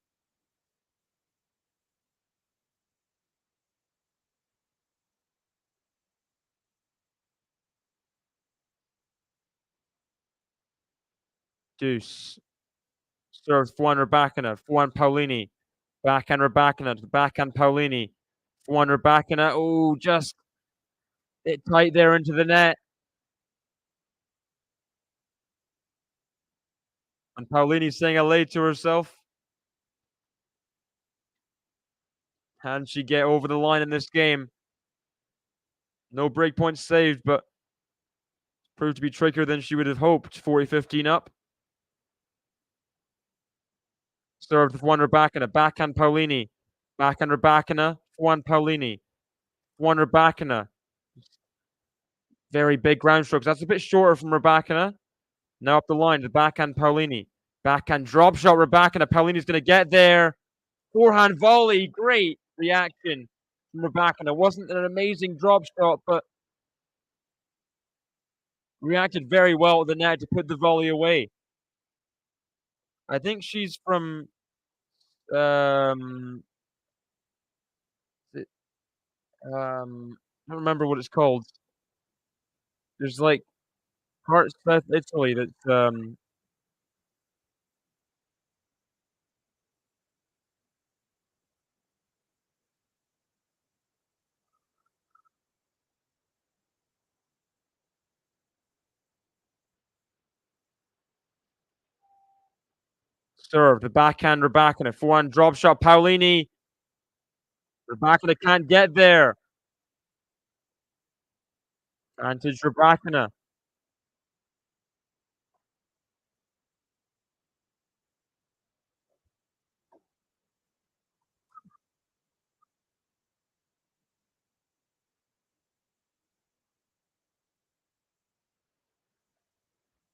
Deuce. Serves 400 Rybakina. 400 Paolini. Backhand Rybakina to the backhand Paolini. 400 Rybakina. Oh, just it tight there into the net. And Paolini saying LA to herself. Can she get over the line in this game? No breakpoints saved, but proved to be trickier than she would have hoped. 40-15 up. Served with 400 Rybakina. Backhand Paolini. Backhand Rybakina. 400 Paolini. 400 Rybakina. Very big ground strokes. That's a bit shorter from Rybakina. Now up the line to backhand Paolini. Backhand drop shot Rybakina. Paolini's going to get there. Forehand volley. Great reaction from Rybakina. Wasn't an amazing drop shot, but reacted very well to the net to put the volley away. I think she's from I don't remember what it's called. There's like part South Italy that's Serve, the backhand Rybakina, forehand drop shot, Paolini. Rybakina can't get there. Advantage Rybakina.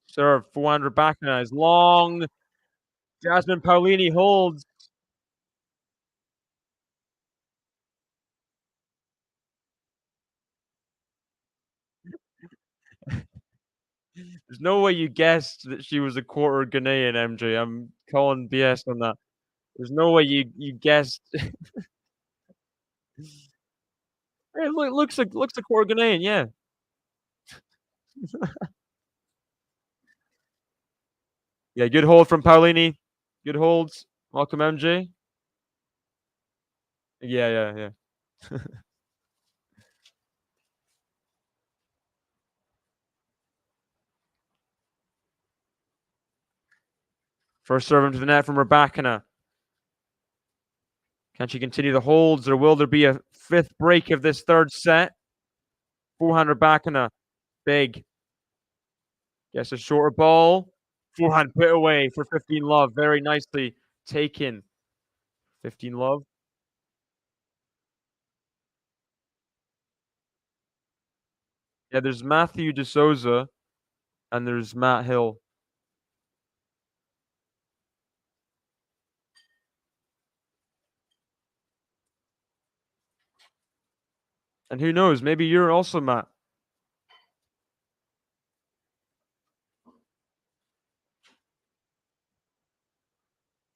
Serve, forehand Rybakina is long. Jasmine Paolini holds. There's no way you guessed that she was a quarter Ghanaian, MJ. I'm calling BS on that. There's no way you guessed. Hey, looks like quarter Ghanaian, yeah. Yeah, good hold from Paolini. Good holds. Welcome, MJ. Yeah. First serve into the net from Rybakina. Can she continue the holds, or will there be a fifth break of this third set? Forehand Rybakina. Big. Gets a shorter ball. Forehand put away for 15 love. Very nicely taken. 15 love. Yeah, there's Matthew De Souza and there's Matt Hill. And who knows, maybe you're also Matt.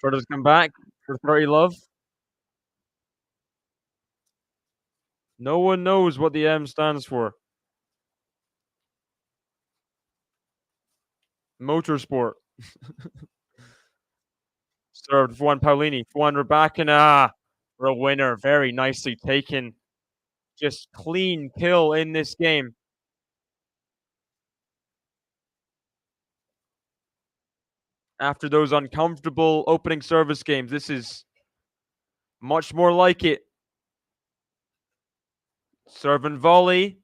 Try to come back for 30 love. No one knows what the M stands for. Motorsport. Served for one Paolini, for one Rybakina for a winner. Very nicely taken. Just clean kill in this game. After those uncomfortable opening service games, this is much more like it. Serve and volley.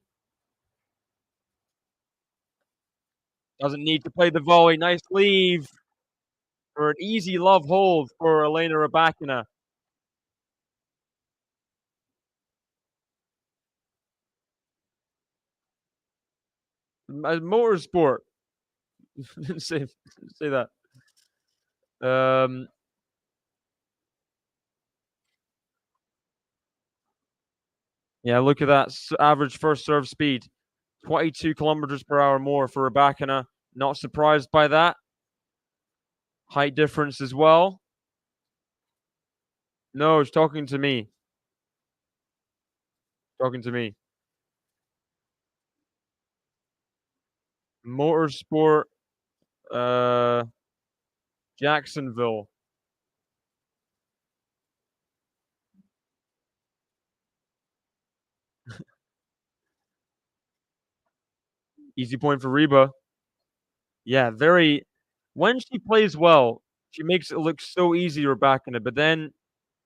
Doesn't need to play the volley. Nice leave for an easy love hold for Elena Rybakina. Motorsport. Didn't say that. Yeah, look at that average first serve speed. 22 kilometers per hour more for Rybakina. Not surprised by that. Height difference as well. No, it's talking to me. Talking to me. Motorsport, Jacksonville. Easy point for Reba. Yeah, very. When she plays well, she makes it look so easy, Rybakina. But then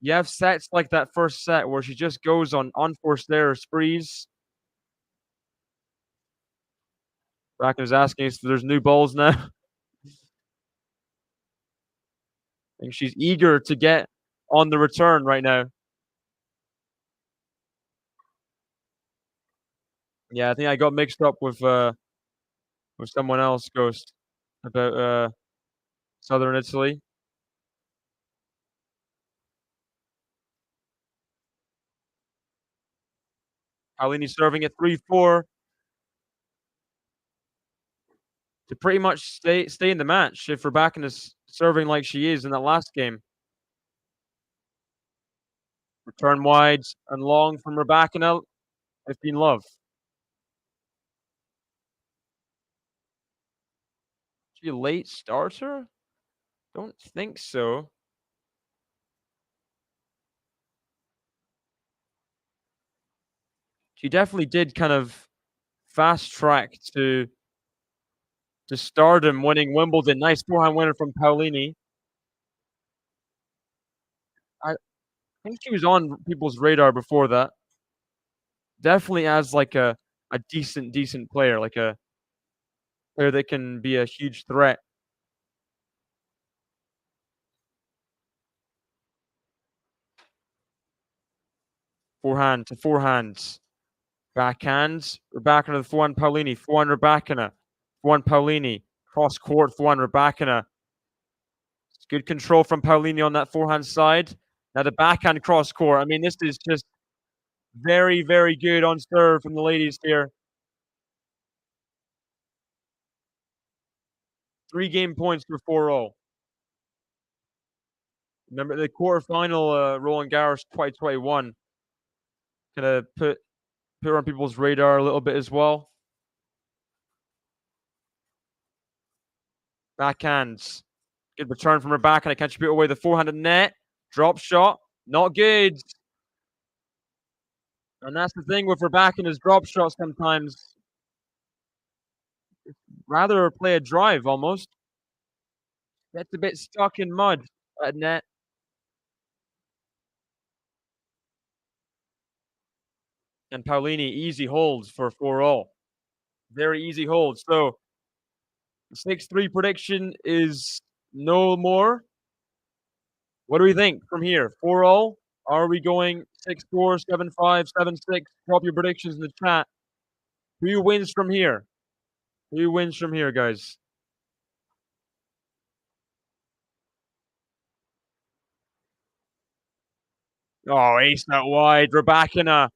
you have sets like that first set where she just goes on unforced error sprees. Rybakina's asking if there's new balls now. I think she's eager to get on the return right now. Yeah, I think I got mixed up with someone else, Ghost, about Southern Italy. Paolini serving at 3-4 to pretty much stay in the match if Rybakina is serving like she is in that last game. Return wide and long from Rybakina. 15 love. She a late starter? Don't think so. She definitely did kind of fast track to stardom, winning Wimbledon. Nice forehand winner from Paolini. think she was on people's radar before that. Definitely as like a decent player, like a player that can be a huge threat. Forehand to forehands. Backhands. Rybakina to the forehand Paolini. Forehand Rybakina. Forehand Paolini. Cross court forehand Rybakina. Good control from Paolini on that forehand side. Now the backhand cross court. I mean, this is just very good on serve from the ladies here. 3-game points for 4-0. Remember the quarterfinal, Roland Garros 2021. Gonna put her on people's radar a little bit as well. Backhands. Good return from her backhand. I can't shoot away the forehanded net. Drop shot. Not good. And that's the thing with her backhand is drop shots sometimes. Rather play a drive almost. Gets a bit stuck in mud at net. And Paolini easy holds for 4-0. Very easy holds. So the 6-3 prediction is no more. What do we think from here? 4-0? Are we going 6-4, 7-5, 7-6? Drop your predictions in the chat. Who wins from here? Who wins from here, guys? Oh, ace out wide. Rybakina.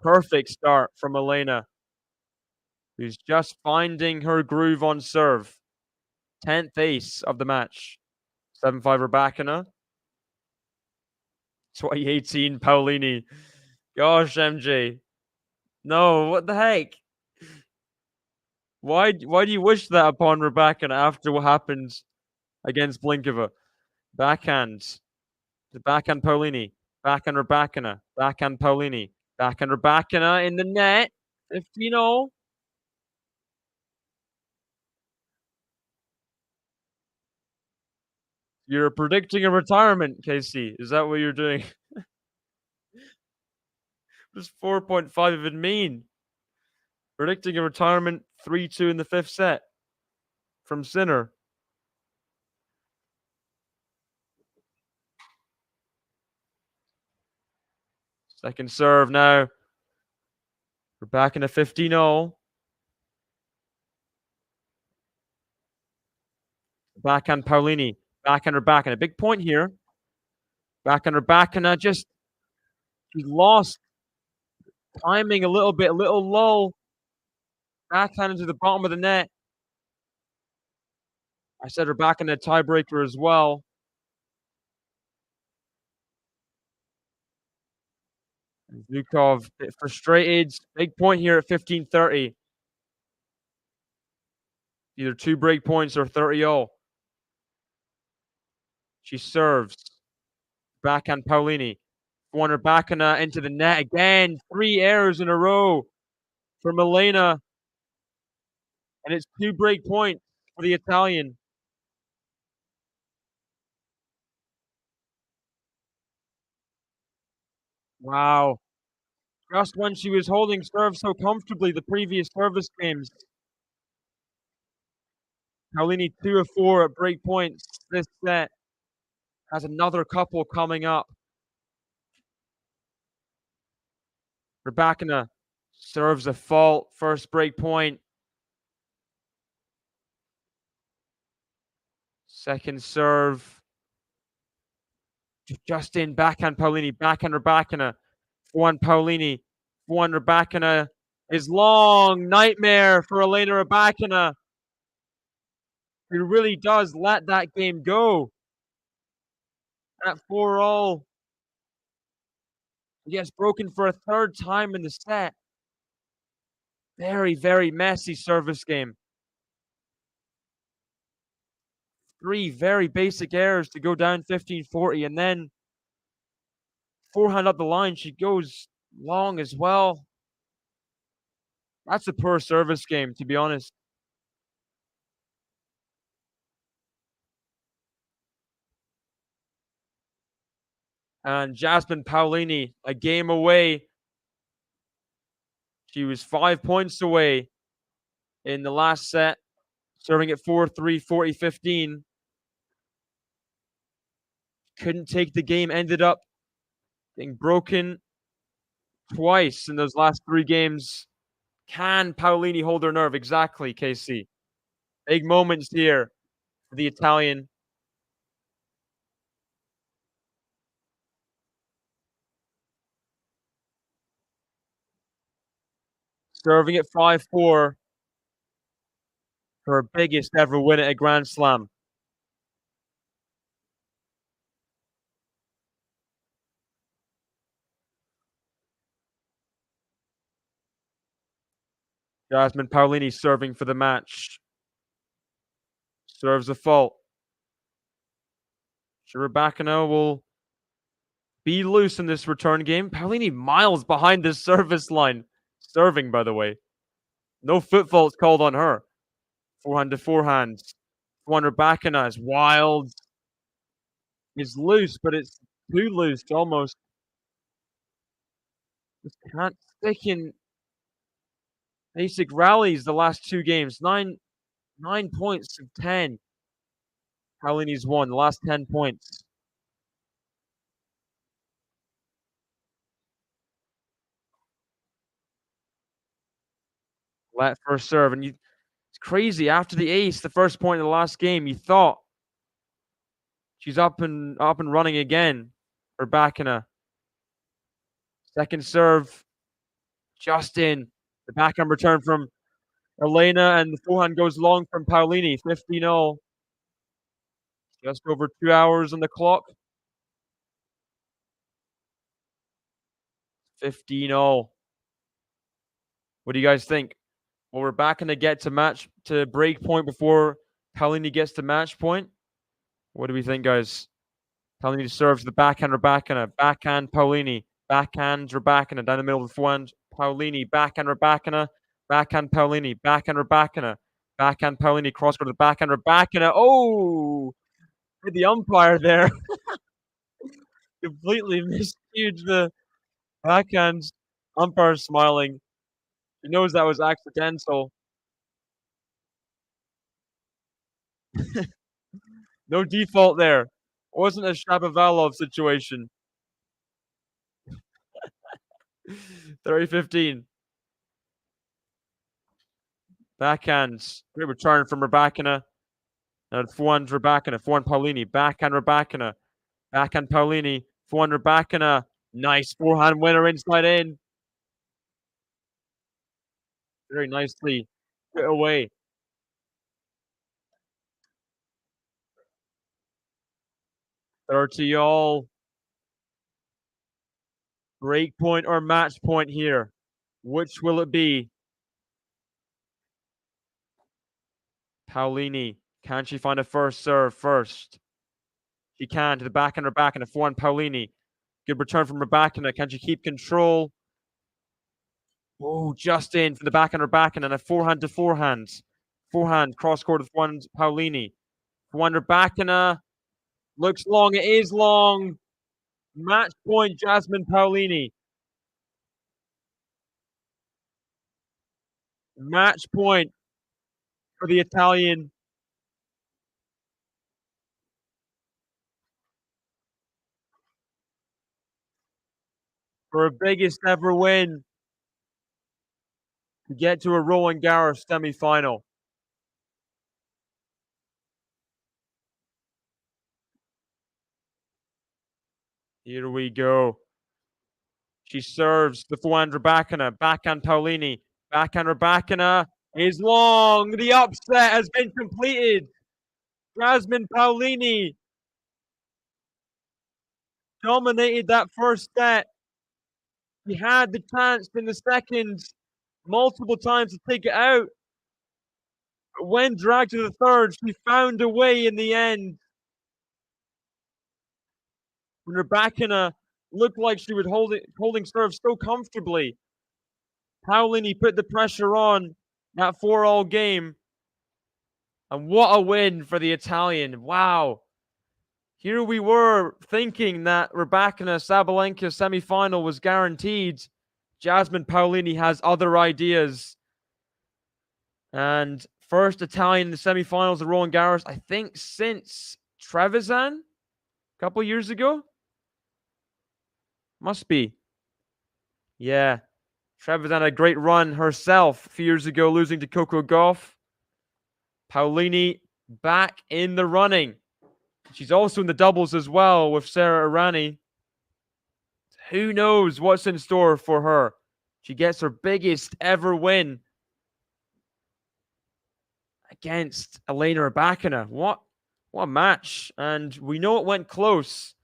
Perfect start from Elena, who's just finding her groove on serve. 10th ace of the match. 7-5 Rybakina. 2018 Paolini. Gosh, MJ. No, what the heck? Why do you wish that upon Rybakina after what happened against Blinkova? Backhands. The backhand Paolini. Backhand Rybakina. Backhand Paolini. Backhand Rybakina in the net. 15-0. You're predicting a retirement, Casey. Is that what you're doing? What does 4.5 even mean? Predicting a retirement 3-2 in the 5th set from Sinner. Second serve now. We're back in a 15-0. Backhand Paolini. Backhand Rybakina. Big point here. Backhand Rybakina just he lost timing a little bit, a little low. Backhand into the bottom of the net. I said Rybakina tiebreaker as well. Zukov a bit frustrated. Big point here at 15-30. Either 2 break points or 30-0. She serves. Backhand Paolini. One Rybakina into the net again. 3 errors in a row from Elena. And it's 2 break points for the Italian. Wow. Just when she was holding serve so comfortably the previous service games. Paolini 2 of 4 at break points this set. Has another couple coming up. Rybakina serves a fault. First break point. Second serve. Just in backhand Paolini. Backhand Rybakina. Forehand Paolini. Forehand Rybakina is long. Nightmare for Elena Rybakina. He really does let that game go. At 4-0. He gets broken for a 3rd time in the set. Very messy service game. 3 very basic errors to go down 15-40, and then forehand up the line. She goes long as well. That's a poor service game, to be honest. And Jasmine Paolini, a game away. She was 5 points away in the last set, serving at 4-3, 40-15. Couldn't take the game, ended up getting broken twice in those last 3 games. Can Paolini hold her nerve? Exactly, KC. Big moments here for the Italian. Serving at 5-4 for her biggest ever win at a Grand Slam. Jasmine Paolini serving for the match. Serves a fault. Rybakina will be loose in this return game. Paolini miles behind this service line. Serving, by the way. No foot faults called on her. Forehand to forehand. Rybakina is wild. It's loose, but it's too loose almost. Just can't stick in basic rallies the last 2 games. 9 points of 10. Paolini's won the last 10 points. Let first serve, and it's crazy. After the ace, the first point of the last game, you thought she's up and running again. Rybakina. Second serve, just in. The backhand return from Elena, and the forehand goes long from Paolini. 15-0. Just over 2 hours on the clock. 15-0. What do you guys think? Well, Rybakina get to break point before Paolini gets to match point. What do we think, guys? Paolini serves the backhand Rybakina, backhand Paolini, backhand Rybakina, down the middle of the forehand Paolini, backhand Rybakina, backhand Paolini, backhand Rybakina, backhand Paolini, cross court to the backhand Rybakina. Oh, hit the umpire there. Completely miscued the backhand. Umpire smiling. He knows that was accidental. No default there. Wasn't a Shapovalov situation. 30-15. Backhands. Great return from Rybakina. Forehand Rybakina. Forehand Paolini. Backhand Rybakina. Backhand Paolini. Forehand Rybakina. Nice forehand winner inside in. Very nicely put away. All. Break point or match point here. Which will it be? Paolini. Can she find a first serve first? She can to the backhand Rybakina. Forehand Paolini. Good return from Rybakina. Can she keep control? Oh, just in for the backhand Rybakina and a forehand to forehand. Forehand cross court with one Paolini. Forehand Rybakina. Looks long. It is long. Match point, Jasmine Paolini. Match point for the Italian. For her biggest ever win to get to a Roland Garros semifinal. Here we go. She serves the forehand Rybakina, backhand Paolini, backhand Rybakina is long. The upset has been completed. Jasmine Paolini dominated that first set. She had the chance in the second multiple times to take it out. But when dragged to the third, she found a way in the end. When Rybakina looked like she was holding serve so comfortably, Paolini put the pressure on that 4-all game. And what a win for the Italian. Wow. Here we were thinking that Rybakina Sabalenka semi-final was guaranteed. Jasmine Paolini has other ideas. And first Italian in the semi-finals of Roland Garros, I think since Trevisan a couple years ago. Must be. Yeah. Trevisan had a great run herself a few years ago, losing to Coco Gauff. Paolini back in the running. She's also in the doubles as well with Sarah Irani. Who knows what's in store for her? She gets her biggest ever win against Elena Rybakina. What a match. And we know it went close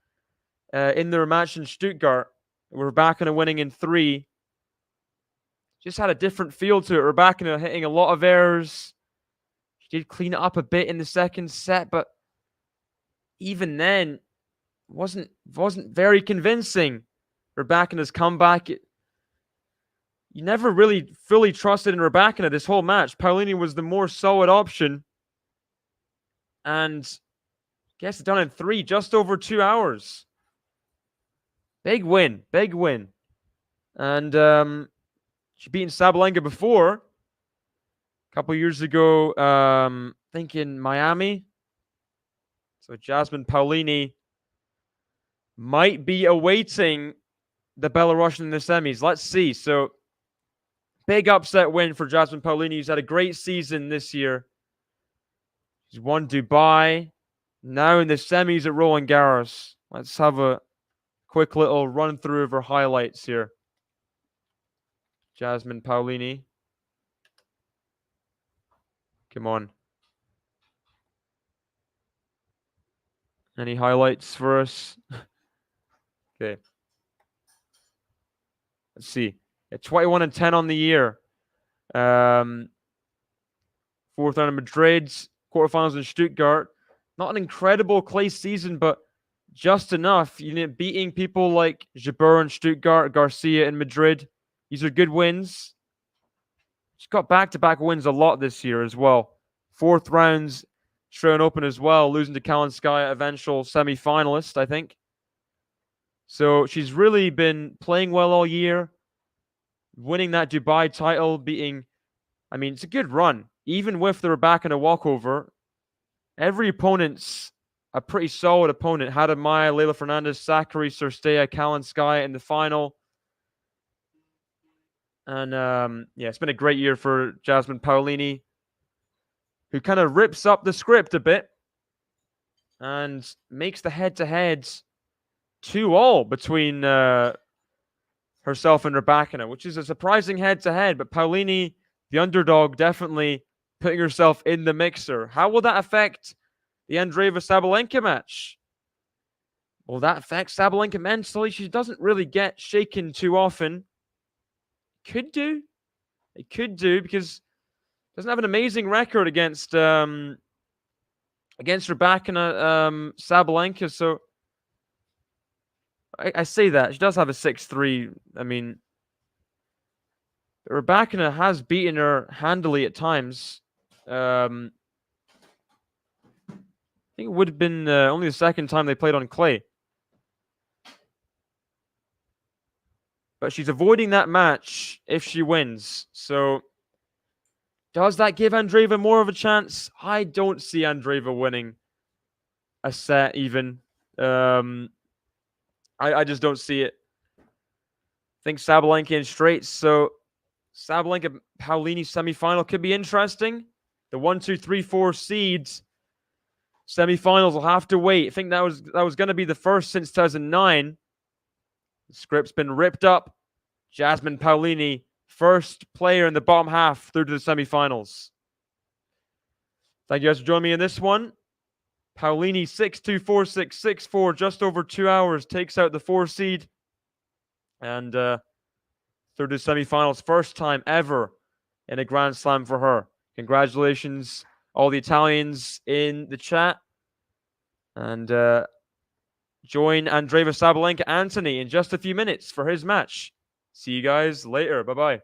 in their match in Stuttgart. Rybakina winning in 3. Just had a different feel to it. Rybakina hitting a lot of errors. She did clean it up a bit in the second set, but even then, wasn't very convincing. Rybakina's comeback. You never really fully trusted in Rybakina this whole match. Paolini was the more solid option. And gets it done in 3, just over 2 hours. Big win. Big win. And she beaten Sabalenka before. A couple years ago, I think in Miami. So Jasmine Paolini might be awaiting the Belarusian in the semis. Let's see. So big upset win for Jasmine Paolini, who's had a great season this year. She's won Dubai. Now in the semis at Roland Garros. Let's have a quick little run through of her highlights here. Jasmine Paolini. Come on. Any highlights for us? Okay. Let's see. At 21-10 on the year. 4th round of Madrid. Quarterfinals in Stuttgart. Not an incredible clay season, but just enough. You know, beating people like Jabeur in Stuttgart, Garcia in Madrid. These are good wins. She's got back-to-back wins a lot this year as well. 4th rounds, Australian Open as well, losing to Kalinskaya, eventual semi-finalist, I think. So she's really been playing well all year, winning that Dubai title, beating... I mean, it's a good run. Even with the Rybakina walkover, every opponent's a pretty solid opponent. Hadamaya, Leylah Fernandez, Sakkari, Cirstea, Kalinskaya in the final. And yeah, it's been a great year for Jasmine Paolini, who kind of rips up the script a bit and makes the head-to-head 2-2 between herself and Rybakina, which is a surprising head-to-head. But Paolini, the underdog, definitely putting herself in the mixer. How will that affect the Andreeva-Sabalenka match? Will that affect Sabalenka mentally? She doesn't really get shaken too often. Could do. It could do because doesn't have an amazing record against Rybakina, Sabalenka. So I say that she does have a 6-3. I mean, Rybakina has beaten her handily at times. I think it would have been only the second time they played on clay. But she's avoiding that match if she wins. So does that give Andreeva more of a chance? I don't see Andreeva winning a set even. I just don't see it. I think Sabalenka in straights. So Sabalenka Paolini semifinal could be interesting. The 1, 2, 3, 4 seeds semifinals will have to wait. I think that was going to be the first since 2009. The script's been ripped up. Jasmine Paolini, first player in the bottom half through to the semifinals. Thank you guys for joining me in this one. Paolini 6-2, 4-6, 6-4, just over 2 hours, takes out the 4 seed. And through to the semifinals, first time ever in a Grand Slam for her. Congratulations, all the Italians in the chat. And join Andreeva Sabalenka Anthony in just a few minutes for his match. See you guys later. Bye-bye.